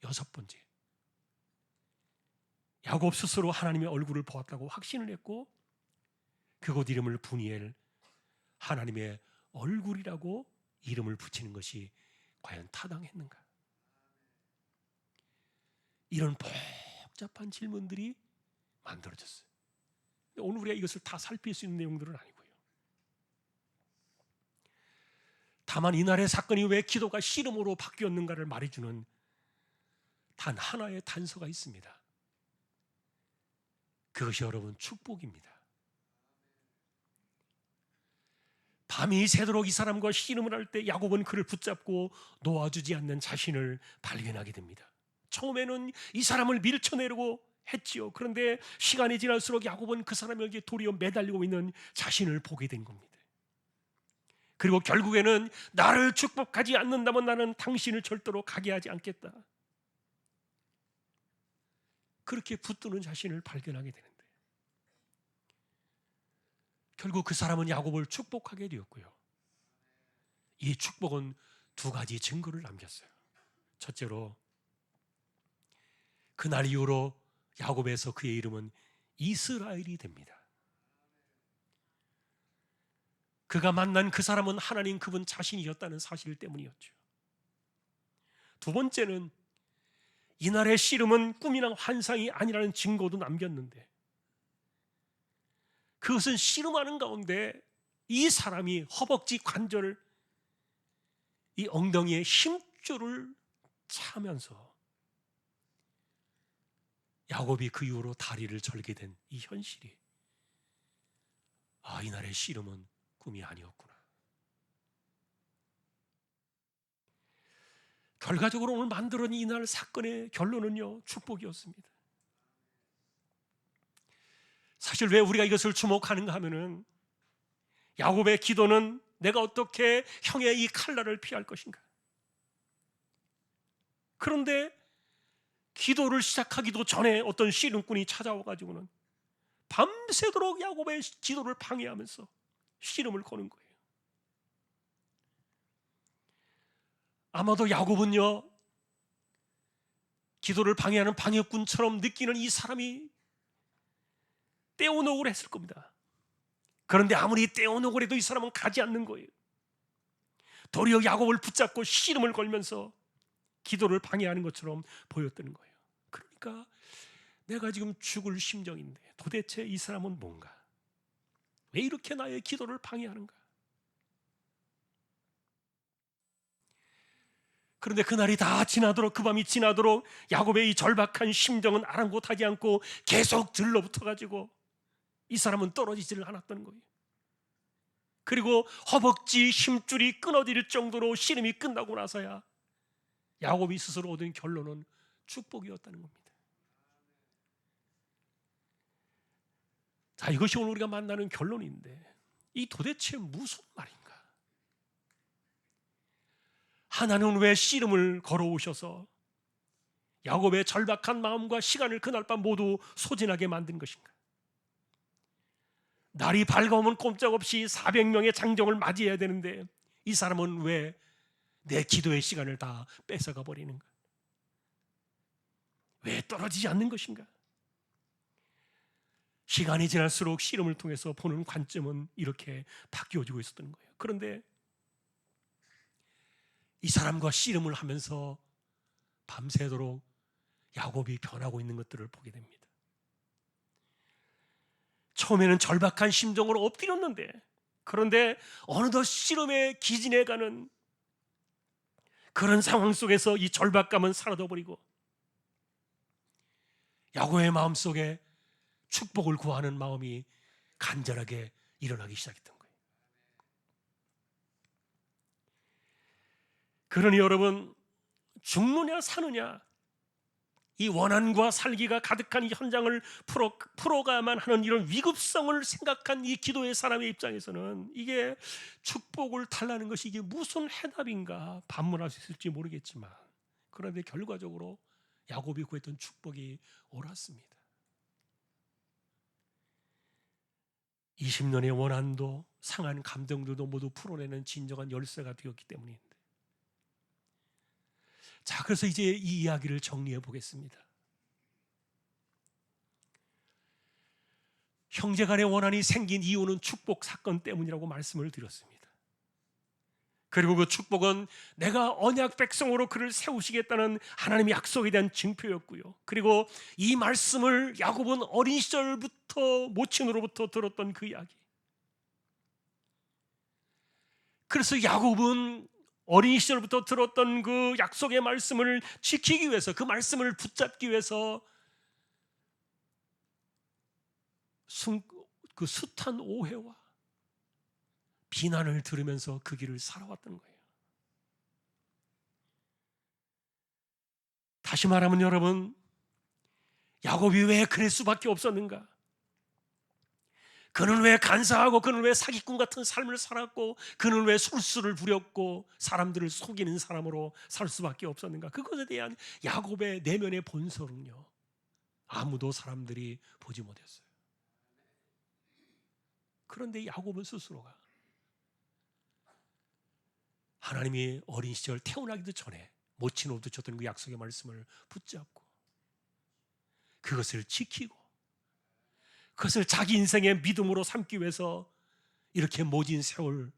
여섯 번째, 야곱 스스로 하나님의 얼굴을 보았다고 확신을 했고 그곳 이름을 분이엘, 하나님의 얼굴이라고 이름을 붙이는 것이 과연 타당했는가? 이런 복잡한 질문들이 만들어졌어요. 오늘 우리가 이것을 다 살필 수 있는 내용들은 아니고요. 다만 이날의 사건이 왜 기도가 씨름으로 바뀌었는가를 말해주는 단 하나의 단서가 있습니다. 그것이 여러분 축복입니다. 밤이 새도록 이 사람과 씨름을 할 때 야곱은 그를 붙잡고 놓아주지 않는 자신을 발견하게 됩니다. 처음에는 이 사람을 밀쳐내려고 했지요. 그런데 시간이 지날수록 야곱은 그 사람에게 도리어 매달리고 있는 자신을 보게 된 겁니다. 그리고 결국에는 나를 축복하지 않는다면 나는 당신을 절대로 가게 하지 않겠다. 그렇게 붙드는 자신을 발견하게 되는데 결국 그 사람은 야곱을 축복하게 되었고요. 이 축복은 두 가지 증거를 남겼어요. 첫째로 그날 이후로 야곱에서 그의 이름은 이스라엘이 됩니다. 그가 만난 그 사람은 하나님 그분 자신이었다는 사실 때문이었죠. 두 번째는 이날의 씨름은 꿈이나 환상이 아니라는 증거도 남겼는데 그것은 씨름하는 가운데 이 사람이 허벅지 관절을 이 엉덩이에 힘줄을 차면서 야곱이 그 이후로 다리를 절게 된 이 현실이 이날의 씨름은 꿈이 아니었구나. 결과적으로 오늘 만들어낸 이날 사건의 결론은요, 축복이었습니다. 사실 왜 우리가 이것을 주목하는가 하면은 야곱의 기도는 내가 어떻게 형의 이 칼날을 피할 것인가. 그런데 기도를 시작하기도 전에 어떤 씨름꾼이 찾아와가지고는 밤새도록 야곱의 기도를 방해하면서 씨름을 거는 거예요. 아마도 야곱은요, 기도를 방해하는 방해꾼처럼 느끼는 이 사람이 떼어놓으려 했을 겁니다. 그런데 아무리 떼어놓으려 해도 이 사람은 가지 않는 거예요. 도리어 야곱을 붙잡고 씨름을 걸면서 기도를 방해하는 것처럼 보였다는 거예요. 그러니까 내가 지금 죽을 심정인데 도대체 이 사람은 뭔가? 왜 이렇게 나의 기도를 방해하는가? 그런데 그날이 다 지나도록, 그 밤이 지나도록 야곱의 이 절박한 심정은 아랑곳하지 않고 계속 들러붙어가지고 이 사람은 떨어지지를 않았던 거예요. 그리고 허벅지 힘줄이 끊어질 정도로 씨름이 끝나고 나서야 야곱이 스스로 얻은 결론은 축복이었다는 겁니다. 자, 이것이 오늘 우리가 만나는 결론인데 이 도대체 무슨 말인가? 하나님은 왜 씨름을 걸어오셔서 야곱의 절박한 마음과 시간을 그날 밤 모두 소진하게 만든 것인가? 날이 밝아오면 꼼짝없이 400명의 장정을 맞이해야 되는데 이 사람은 왜 내 기도의 시간을 다 뺏어가 버리는가? 왜 떨어지지 않는 것인가? 시간이 지날수록 씨름을 통해서 보는 관점은 이렇게 바뀌어지고 있었던 거예요. 그런데 이 사람과 씨름을 하면서 밤새도록 야곱이 변하고 있는 것들을 보게 됩니다. 처음에는 절박한 심정으로 엎드렸는데 그런데 어느덧 씨름에 기진해가는 그런 상황 속에서 이 절박감은 사라져버리고 야곱의 마음속에 축복을 구하는 마음이 간절하게 일어나기 시작했던 거예요. 그러니 여러분, 죽느냐 사느냐 이 원한과 살기가 가득한 이 현장을 풀어가야만 하는 이런 위급성을 생각한 이 기도의 사람의 입장에서는 이게 축복을 달라는 것이 이게 무슨 해답인가 반문할 수 있을지 모르겠지만 그런데 결과적으로 야곱이 구했던 축복이 옳았습니다. 20년의 원한도 상한 감정들도 모두 풀어내는 진정한 열쇠가 되었기 때문인데 자, 그래서 이제 이 이야기를 정리해 보겠습니다. 형제간의 원한이 생긴 이유는 축복 사건 때문이라고 말씀을 드렸습니다. 그리고 그 축복은 내가 언약 백성으로 그를 세우시겠다는 하나님의 약속에 대한 증표였고요. 그리고 이 말씀을 야곱은 어린 시절부터 모친으로부터 들었던 그 이야기. 그래서 야곱은 어린 시절부터 들었던 그 약속의 말씀을 지키기 위해서 그 말씀을 붙잡기 위해서 그 숱한 오해와 비난을 들으면서 그 길을 살아왔던 거예요. 다시 말하면 여러분, 야곱이 왜 그럴 수밖에 없었는가? 그는 왜 간사하고 그는 왜 사기꾼 같은 삶을 살았고 그는 왜 술수를 부렸고 사람들을 속이는 사람으로 살 수밖에 없었는가? 그것에 대한 야곱의 내면의 본성은요, 아무도 사람들이 보지 못했어요. 그런데 야곱은 스스로가 하나님이 어린 시절 태어나기도 전에 모친으로부터 줬던 그 약속의 말씀을 붙잡고 그것을 지키고 그것을 자기 인생의 믿음으로 삼기 위해서 이렇게 모진 세월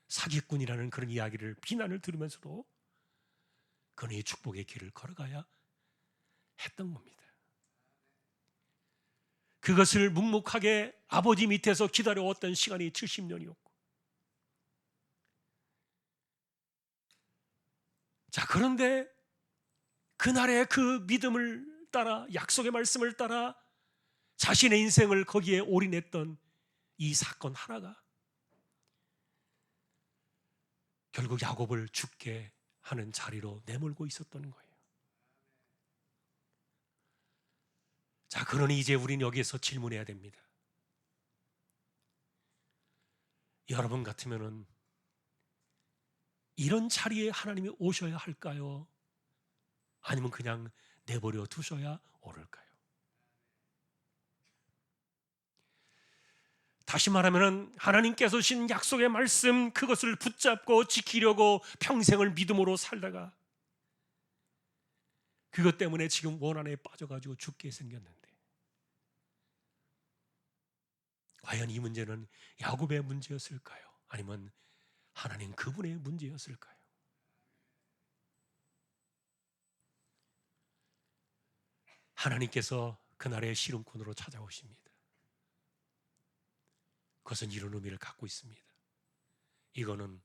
사기꾼이라는 그런 이야기를, 비난을 들으면서도 그는 이 축복의 길을 걸어가야 했던 겁니다. 그것을 묵묵하게 아버지 밑에서 기다려왔던 시간이 70년이었고, 자, 그런데 그날의 그 믿음을 따라, 약속의 말씀을 따라 자신의 인생을 거기에 올인했던 이 사건 하나가 결국 야곱을 죽게 하는 자리로 내몰고 있었던 거예요. 자, 그러니 이제 우리는 여기에서 질문해야 됩니다. 여러분 같으면은 이런 자리에 하나님이 오셔야 할까요? 아니면 그냥 내버려 두셔야 옳을까요? 다시 말하면 하나님께서 주신 약속의 말씀, 그것을 붙잡고 지키려고 평생을 믿음으로 살다가 그것 때문에 지금 원한에 빠져가지고 죽게 생겼는데, 과연 이 문제는 야곱의 문제였을까요? 아니면 하나님 그분의 문제였을까요? 하나님께서 그날의 시름꾼으로 찾아오십니다. 그것은 이런 의미를 갖고 있습니다. 이거는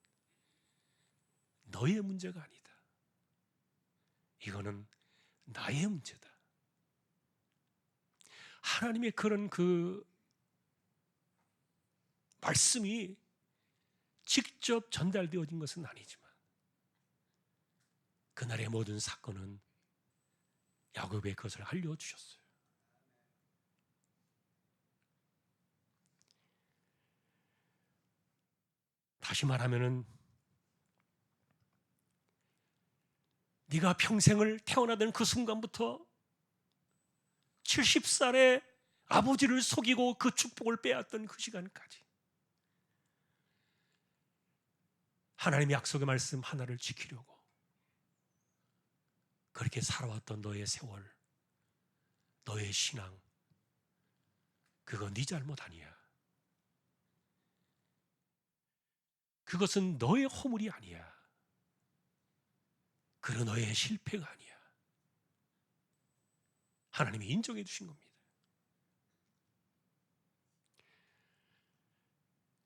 너의 문제가 아니다. 이거는 나의 문제다. 하나님의 그런 그 말씀이 직접 전달되어진 것은 아니지만 그날의 모든 사건은 야곱의 것을 알려주셨어요. 다시 말하면은 네가 평생을 태어나던 그 순간부터 70살에 아버지를 속이고 그 축복을 빼앗던 그 시간까지 하나님의 약속의 말씀 하나를 지키려고 그렇게 살아왔던 너의 세월, 너의 신앙, 그건 네 잘못 아니야. 그것은 너의 허물이 아니야. 그런 너의 실패가 아니야. 하나님이 인정해 주신 겁니다.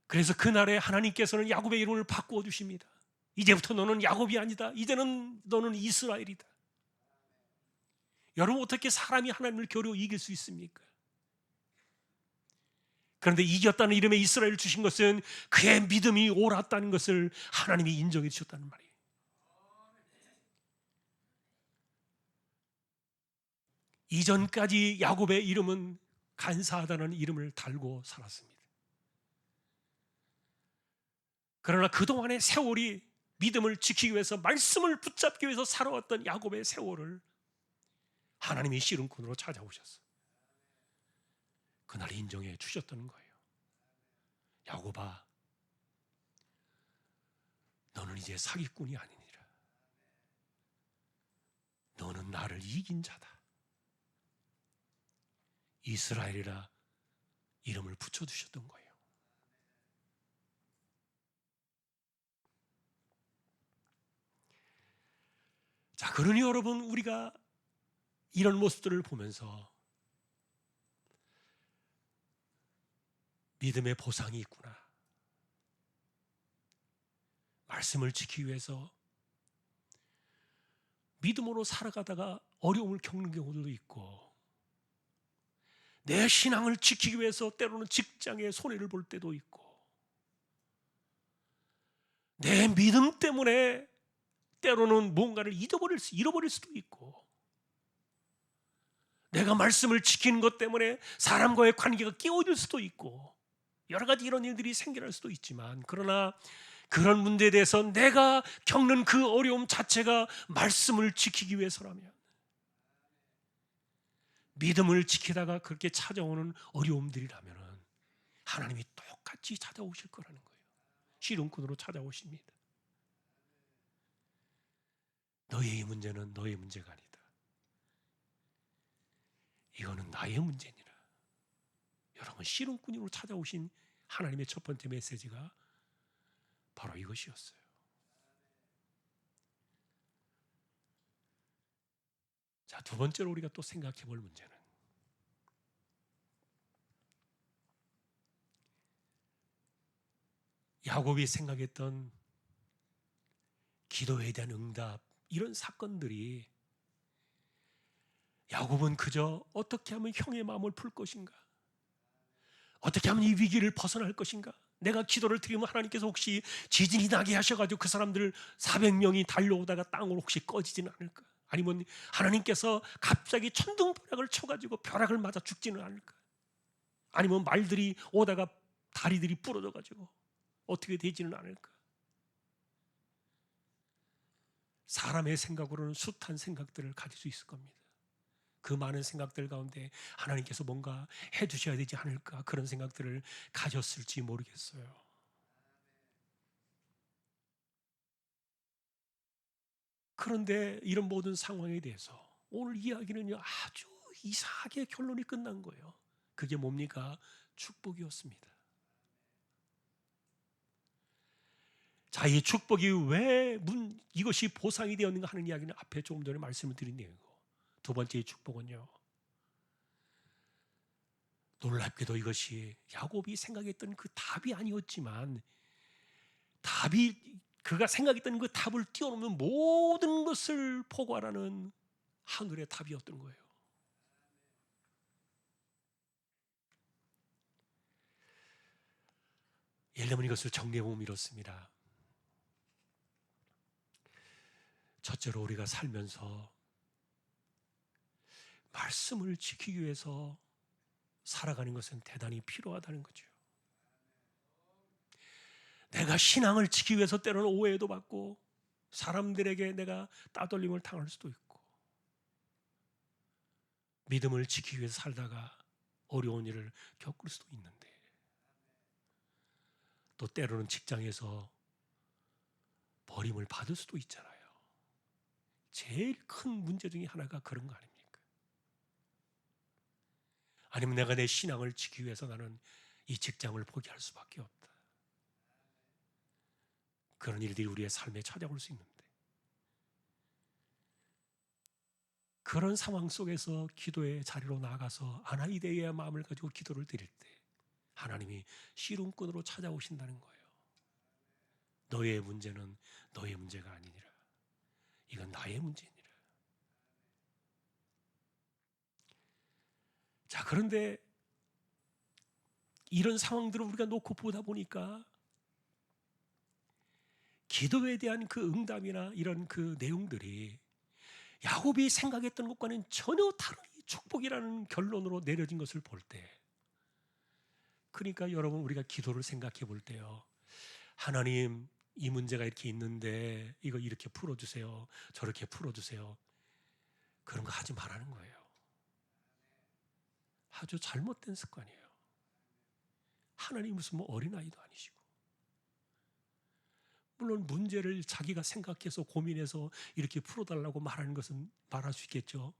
그래서 그날에 하나님께서는 야곱의 이름을 바꾸어 주십니다. 이제부터 너는 야곱이 아니다. 이제는 너는 이스라엘이다. 여러분, 어떻게 사람이 하나님을 겨루 이길 수 있습니까? 그런데 이겼다는 이름의 이스라엘을 주신 것은 그의 믿음이 옳았다는 것을 하나님이 인정해 주셨다는 말이에요. 이전까지 야곱의 이름은 간사하다는 이름을 달고 살았습니다. 그러나 그동안의 세월이 믿음을 지키기 위해서, 말씀을 붙잡기 위해서 살아왔던 야곱의 세월을 하나님이 씨름꾼으로 찾아오셨어요. 그날 인정해 주셨다는 거예요. 야곱아, 너는 이제 사기꾼이 아니니라. 너는 나를 이긴 자다. 이스라엘이라 이름을 붙여주셨던 거예요. 자, 그러니 여러분, 우리가 이런 모습들을 보면서 믿음의 보상이 있구나. 말씀을 지키기 위해서 믿음으로 살아가다가 어려움을 겪는 경우도 있고, 내 신앙을 지키기 위해서 때로는 직장에 손해를 볼 때도 있고, 내 믿음 때문에 때로는 뭔가를 잃어버릴 수도 있고, 내가 말씀을 지키는 것 때문에 사람과의 관계가 깨어질 수도 있고 여러 가지 이런 일들이 생겨날 수도 있지만, 그러나 그런 문제에 대해서 내가 겪는 그 어려움 자체가 말씀을 지키기 위해서라면, 믿음을 지키다가 그렇게 찾아오는 어려움들이라면 하나님이 똑같이 찾아오실 거라는 거예요. 씨름꾼으로 찾아오십니다. 너의 문제는 너의 문제가 아니다. 이거는 나의 문제니라. 여러분, 씨름꾼으로 찾아오신 하나님의 첫 번째 메시지가 바로 이것이었어요. 자, 두 번째로 우리가 또 생각해 볼 문제는, 야곱이 생각했던 기도에 대한 응답, 이런 사건들이 야곱은 그저 어떻게 하면 형의 마음을 풀 것인가, 어떻게 하면 이 위기를 벗어날 것인가, 내가 기도를 드리면 하나님께서 혹시 지진이 나게 하셔가지고 그 사람들 400명이 달려오다가 땅으로 혹시 꺼지지는 않을까, 아니면 하나님께서 갑자기 천둥번개를 쳐가지고 벼락을 맞아 죽지는 않을까, 아니면 말들이 오다가 다리들이 부러져가지고 어떻게 되지는 않을까. 사람의 생각으로는 숱한 생각들을 가질 수 있을 겁니다. 그 많은 생각들 가운데 하나님께서 뭔가 해주셔야 되지 않을까, 그런 생각들을 가졌을지 모르겠어요. 그런데 이런 모든 상황에 대해서 오늘 이야기는요, 아주 이상하게 결론이 끝난 거예요. 그게 뭡니까? 축복이었습니다. 자, 이 축복이 왜 이것이 보상이 되었는가 하는 이야기는 앞에 조금 전에 말씀을 드린 내용이고, 두 번째 축복은요, 놀랍게도 이것이 야곱이 생각했던 그 답이 아니었지만, 그가 생각했던 그 답을 뛰어넘는 모든 것을 포괄하는 하늘의 답이었던 거예요. 예를 들면 이것을 정리해보면 이렇습니다. 첫째로, 우리가 살면서 말씀을 지키기 위해서 살아가는 것은 대단히 필요하다는 거죠. 내가 신앙을 지키기 위해서 때로는 오해도 받고 사람들에게 내가 따돌림을 당할 수도 있고, 믿음을 지키기 위해서 살다가 어려운 일을 겪을 수도 있는데, 또 때로는 직장에서 버림을 받을 수도 있잖아요. 제일 큰 문제 중에 하나가 그런 거 아닙니까? 아니면 내가 내 신앙을 지키기 위해서 나는 이 직장을 포기할 수밖에 없다. 그런 일들이 우리의 삶에 찾아올 수 있는데, 그런 상황 속에서 기도의 자리로 나가서 아나이데의 마음을 가지고 기도를 드릴 때 하나님이 씨름꾼으로 찾아오신다는 거예요. 너의 문제는 너의 문제가 아니니라. 이건 나의 문제니라. 자, 그런데 이런 상황들을 우리가 놓고 보다 보니까 기도에 대한 그 응답이나 이런 그 내용들이 야곱이 생각했던 것과는 전혀 다른 축복이라는 결론으로 내려진 것을 볼 때, 그러니까 여러분, 우리가 기도를 생각해 볼 때요, 하나님, 이 문제가 이렇게 있는데 이거 이렇게 풀어주세요, 저렇게 풀어주세요, 그런 거 하지 말라는 거예요. 아주 잘못된 습관이에요. 하나님 무슨 뭐 어린아이도 아니시고, 물론 문제를 자기가 생각해서 고민해서 이렇게 풀어달라고 말하는 것은 말할 수 있겠죠.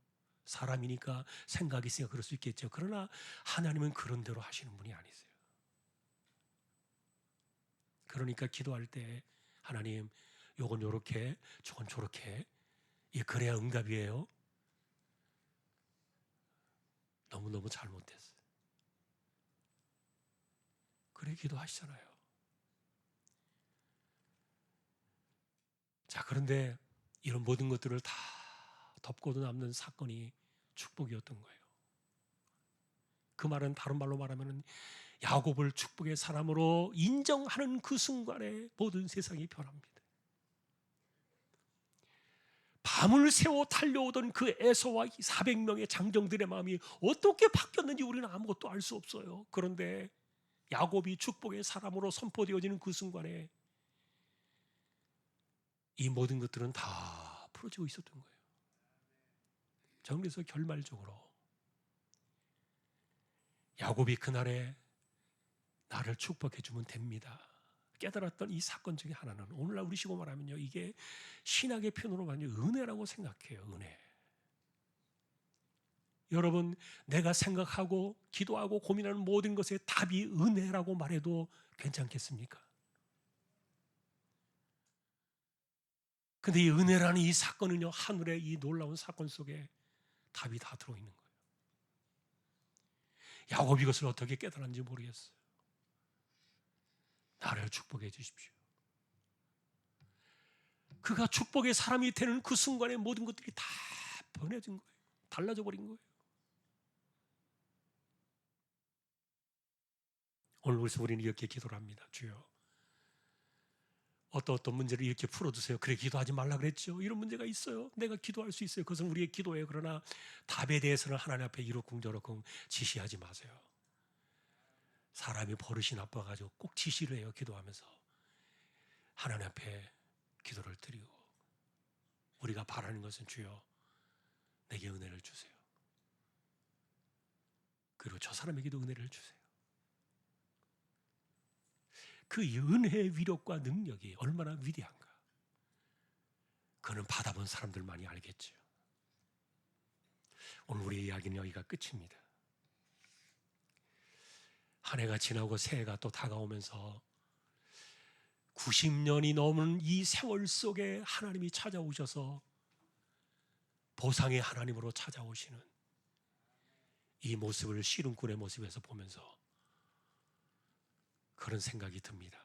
사람이니까 생각이 있으니까 그럴 수 있겠죠. 그러나 하나님은 그런 대로 하시는 분이 아니세요. 그러니까 기도할 때 하나님, 요건 요렇게, 저건 저렇게, 그래야 응답이에요. 너무너무 잘못됐어요. 그래 기도하시잖아요. 자, 그런데 이런 모든 것들을 다 덮고도 남는 사건이 축복이었던 거예요. 그 말은 다른 말로 말하면 야곱을 축복의 사람으로 인정하는 그 순간에 모든 세상이 변합니다. 밤을 새워 달려오던 그 에서와 400명의 장정들의 마음이 어떻게 바뀌었는지 우리는 아무것도 알 수 없어요. 그런데 야곱이 축복의 사람으로 선포되어지는 그 순간에 이 모든 것들은 다 풀어지고 있었던 거예요. 그래서 결말적으로 야곱이 그날에 나를 축복해 주면 됩니다 깨달았던 이 사건 중에 하나는 오늘날 우리 식으로 말하면요, 이게 신학의 표현으로 말하면 은혜라고 생각해요. 은혜. 여러분, 내가 생각하고 기도하고 고민하는 모든 것의 답이 은혜라고 말해도 괜찮겠습니까? 근데 이 은혜라는 이 사건은요, 하늘의 이 놀라운 사건 속에 답이 다 들어있는 거예요. 야곱이 이것을 어떻게 깨달았는지 모르겠어요. 나를 축복해 주십시오. 그가 축복의 사람이 되는 그 순간에 모든 것들이 다 변해진 거예요. 달라져 버린 거예요. 오늘 그래서 우리는 이렇게 기도를 합니다. 주여, 어떤 문제를 이렇게 풀어주세요. 그래, 기도하지 말라 그랬죠. 이런 문제가 있어요. 내가 기도할 수 있어요. 그것은 우리의 기도예요. 그러나 답에 대해서는 하나님 앞에 이러쿵저러쿵 지시하지 마세요. 사람이 버릇이 나빠가지고 꼭 지시를 해요. 기도하면서 하나님 앞에 기도를 드리고, 우리가 바라는 것은 주여 내게 은혜를 주세요. 그리고 저 사람에게도 은혜를 주세요. 그 은혜의 위력과 능력이 얼마나 위대한가, 그는 받아본 사람들만이 알겠죠. 오늘 우리의 이야기는 여기가 끝입니다. 한 해가 지나고 새해가 또 다가오면서 90년이 넘은 이 세월 속에 하나님이 찾아오셔서 보상의 하나님으로 찾아오시는 이 모습을 씨름꾼의 모습에서 보면서 그런 생각이 듭니다.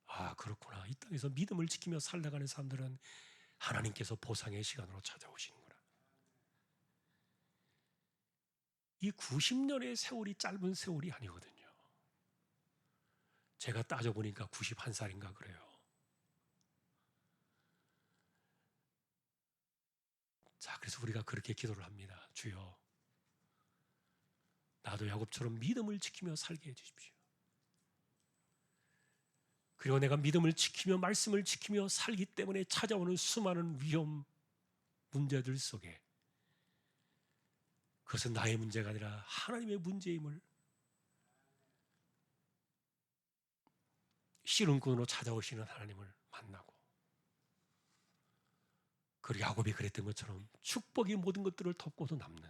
아, 그렇구나. 이 땅에서 믿음을 지키며 살아가는 사람들은 하나님께서 보상의 시간으로 찾아오시는구나. 이 90년의 세월이 짧은 세월이 아니거든요. 제가 따져보니까 91살인가 그래요. 자, 그래서 우리가 그렇게 기도를 합니다. 주여, 나도 야곱처럼 믿음을 지키며 살게 해주십시오. 그리고 내가 믿음을 지키며 말씀을 지키며 살기 때문에 찾아오는 수많은 위험 문제들 속에 그것은 나의 문제가 아니라 하나님의 문제임을 씨름꾼으로 찾아오시는 하나님을 만나고, 그리고 야곱이 그랬던 것처럼 축복이 모든 것들을 덮고도 남는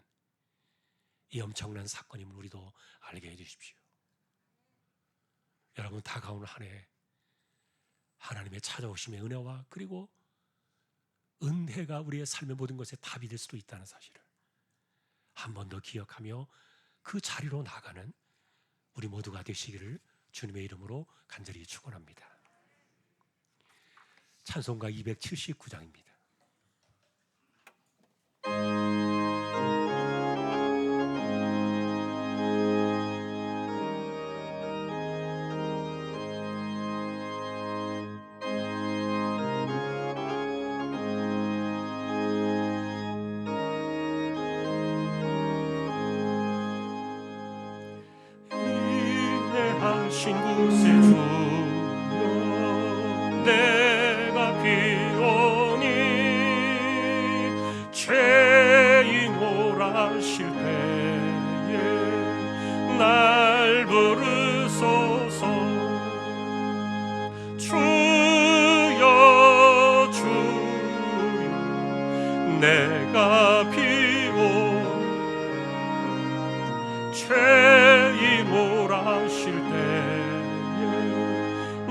이 엄청난 사건임을 우리도 알게 해주십시오. 여러분, 다가오는 한 해 하나님의 찾아오심의 은혜와 그리고 은혜가 우리의 삶의 모든 것에 답이 될 수도 있다는 사실을 한 번 더 기억하며 그 자리로 나가는 우리 모두가 되시기를 주님의 이름으로 간절히 축원합니다. 찬송가 279장입니다. 신 곳에 주여 내가 비오니 죄인 오라실 때에 날 부르소서. 주여 주여 내가 비오니 죄인 오라실 때에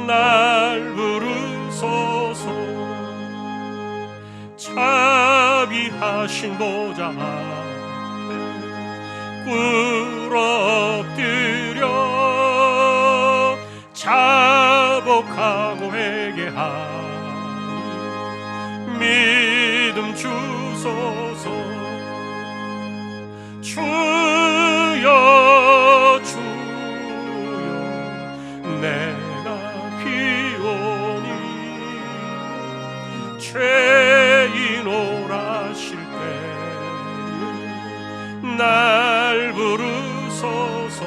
날 부르소서. 자비하신 보좌 앞에 꿇어 엎드려 자복하고 회개하니 믿음 주소서. 주여 주여 내가 비오니 죄인 오라실 때 날 부르소서.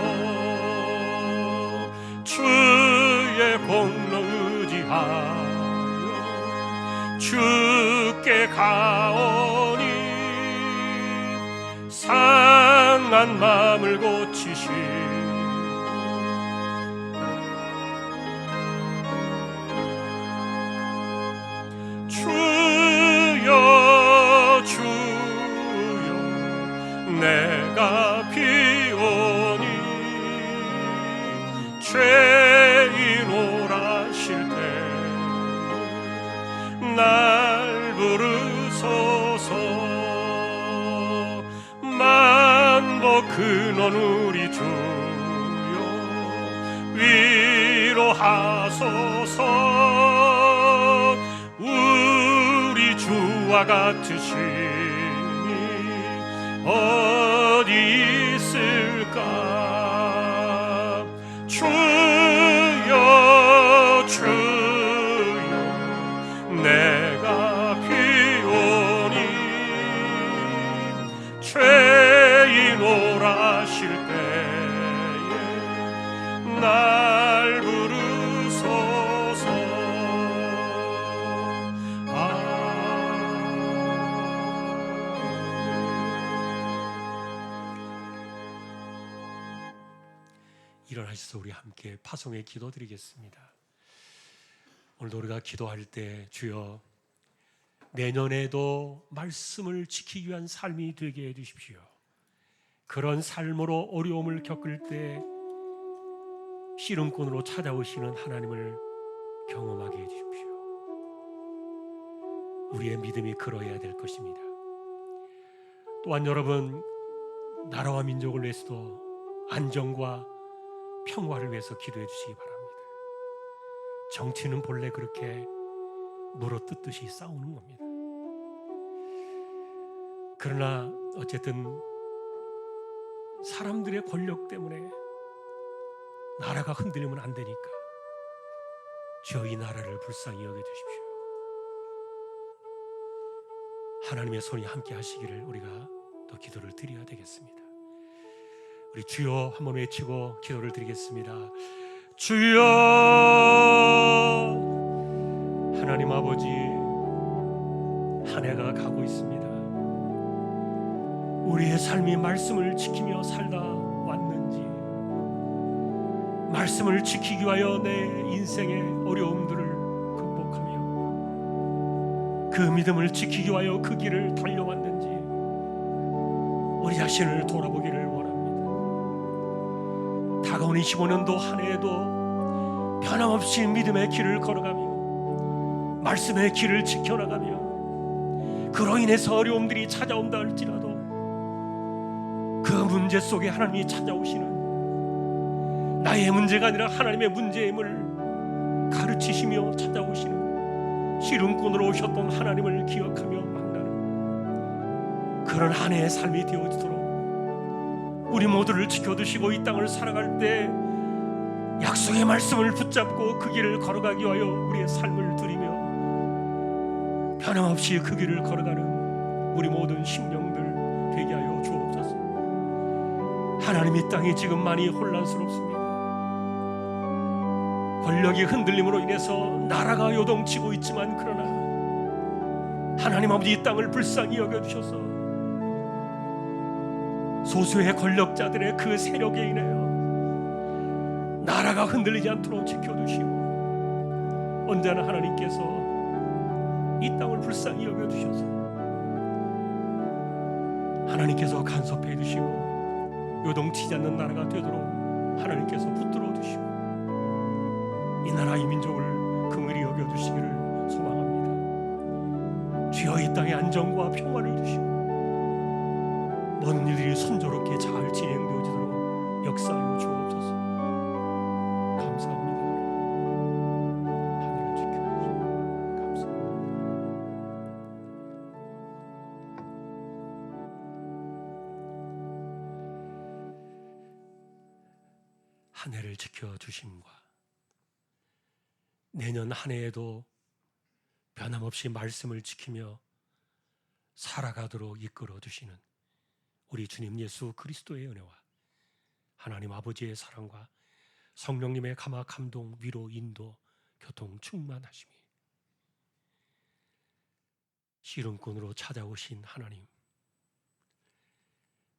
주의 공로 의지하여 주께 가오니 상한 마음을 고치시고 주여 주여 내가 비오니 죄인 오라실 때 날 부르소서. 만복 근원 우리 주여 위로하소서. 우리 주와 같으시니 어디 있을까. 주여 주여 내가 비오니 죄인 오라실 때에 날 부르소서. 일어나셔서 우리 함께 파송의 기도 드리겠습니다. 오늘도 우리가 기도할 때 주여 내년에도 말씀을 지키기 위한 삶이 되게 해주십시오. 그런 삶으로 어려움을 겪을 때 씨름꾼으로 찾아오시는 하나님을 경험하게 해주십시오. 우리의 믿음이 그러해야 될 것입니다. 또한 여러분, 나라와 민족을 위해서도 안정과 평화를 위해서 기도해 주시기 바랍니다. 정치는 본래 그렇게 물어뜯듯이 싸우는 겁니다. 그러나 어쨌든 사람들의 권력 때문에 나라가 흔들리면 안 되니까 주여 이 나라를 불쌍히 여겨주십시오. 하나님의 손이 함께 하시기를 우리가 더 기도를 드려야 되겠습니다. 우리 주여 한번 외치고 기도를 드리겠습니다. 주여. 하나님 아버지, 한 해가 가고 있습니다. 우리의 삶이 말씀을 지키며 살다 왔는지, 말씀을 지키기 위하여 내 인생의 어려움들을 극복하며 그 믿음을 지키기 위하여 그 길을 달려왔는지 우리 자신을 돌아보기를 원합니다. 다가오는 25년도 한 해에도 변함없이 믿음의 길을 걸어가며 말씀의 길을 지켜나가며 그로 인해서 어려움들이 찾아온다 할지라도 그 문제 속에 하나님이 찾아오시는, 나의 문제가 아니라 하나님의 문제임을 가르치시며 찾아오시는 씨름꾼으로 오셨던 하나님을 기억하며 만나는 그런 한 해의 삶이 되어지도록 우리 모두를 지켜두시고 이 땅을 살아갈 때 약속의 말씀을 붙잡고 그 길을 걸어가기 위하여 우리의 삶을 드리며 변함없이 그 길을 걸어가는 우리 모든 심령들 되게 하여 주옵소서. 하나님, 이 땅이 지금 많이 혼란스럽습니다. 권력이 흔들림으로 인해서 나라가 요동치고 있지만 그러나 하나님 아버지, 이 땅을 불쌍히 여겨주셔서 소수의 권력자들의 그 세력에 인하여 나라가 흔들리지 않도록 지켜주시고 언제나 하나님께서 이 땅을 불쌍히 여겨주셔서 하나님께서 간섭해 주시고 요동치지 않는 나라가 되도록 하나님께서 붙들어 주시고 이 나라 이 민족을 긍휼히 여겨주시기를 소망합니다. 주여 이 땅에 안정과 평화를 주시고 모든 일들이 순조롭게 잘 진행되어지도록 역사하여 주옵소서. 감사합니다. 하늘을 지켜주시고 감사합니다. 한 해를 지켜주심과 내년 한 해에도 변함없이 말씀을 지키며 살아가도록 이끌어 주시는 우리 주님 예수 그리스도의 은혜와 하나님 아버지의 사랑과 성령님의 감화 감동 위로 인도 교통 충만하심이 씨름꾼으로 찾아오신 하나님,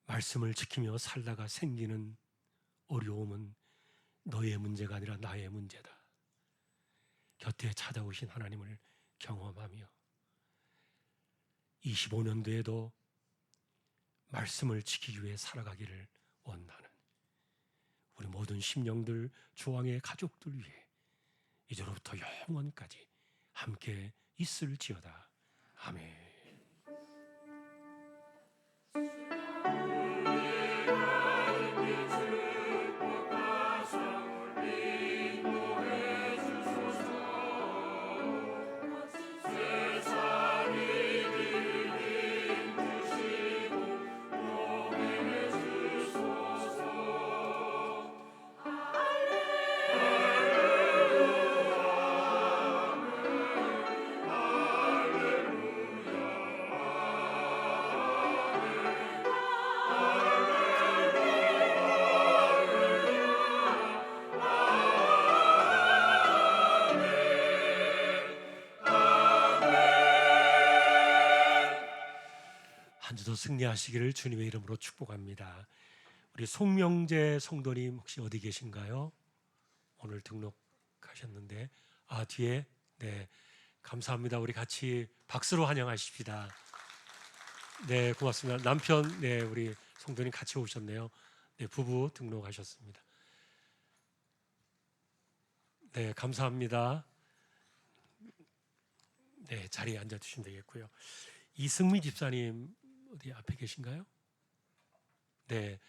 말씀을 지키며 살다가 생기는 어려움은 너의 문제가 아니라 나의 문제다. 곁에 찾아오신 하나님을 경험하며 25년도에도 말씀을 지키기 위해 살아가기를 원하는 우리 모든 심령들, 주왕의 가족들 위해 이제로부터 영원까지 함께 있을지어다. 아멘. 한 주도 승리하시기를 주님의 이름으로 축복합니다. 우리 송명재 성도님 혹시 어디 계신가요? 오늘 등록하셨는데 뒤에 네 감사합니다. 우리 같이 박수로 환영하십시다. 네 고맙습니다. 남편 네 우리 성도님 같이 오셨네요. 네 부부 등록하셨습니다. 네 감사합니다. 네 자리에 앉아 주시면 되겠고요. 이승미 집사님 어디 앞에 계신가요? 네,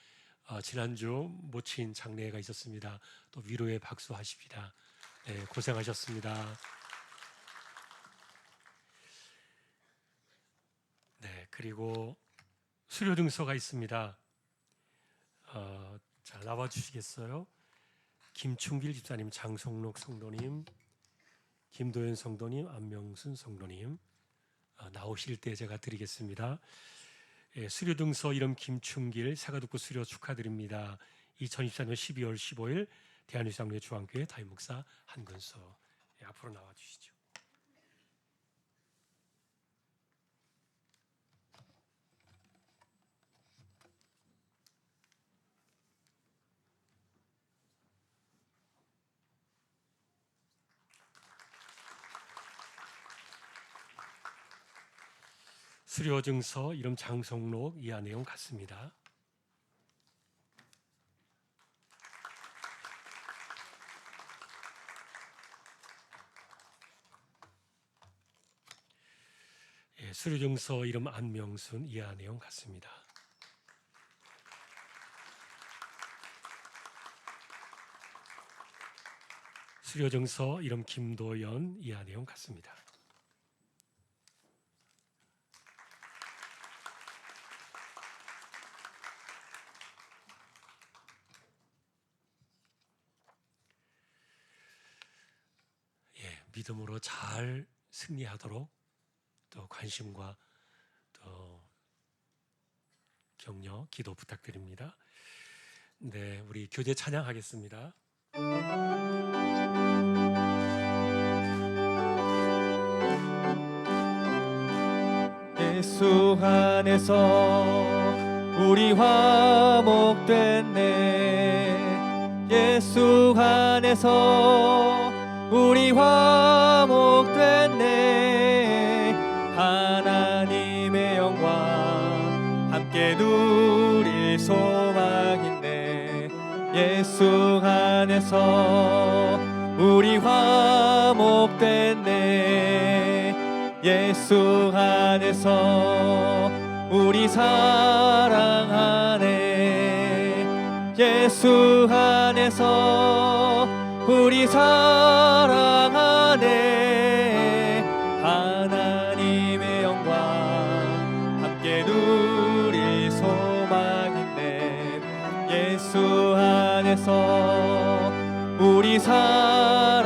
지난주 모친 장례가 있었습니다. 또 위로의 박수 하십시다. 네, 고생하셨습니다. 네, 그리고 수료 증서가 있습니다. 자, 나와 주시겠어요? 김충길 집사님, 장성록 성도님, 김도현 성도님, 안명순 성도님 나오실 때 제가 드리겠습니다. 예, 수료 등서 이름 김충길 새가듣고 수료 축하드립니다. 2024년 12월 15일 대한유상교회 주한교회 담임목사 한근서 예, 앞으로 나와 주시죠. 수료 증서 이름 장성록 이하 내용 같습니다. 예, 수료 증서 이름 안명순 이하 내용 같습니다. 수료 증서 이름 김도연 이하 내용 같습니다. 믿음으로 잘 승리하도록 또 관심과 또 격려, 기도 부탁드립니다. 네, 우리 교제 찬양하겠습니다. 예수 안에서 우리 화목됐네. 예수 안에서 우리 화목됐네. 하나님의 영광 함께 누릴 소망인데 예수 안에서 우리 화목됐네. 예수 안에서 우리 사랑하네. 예수 안에서 우리 사랑하네. 하나님의 영광 함께 누릴 소망인데 예수 안에서 우리 사랑하네.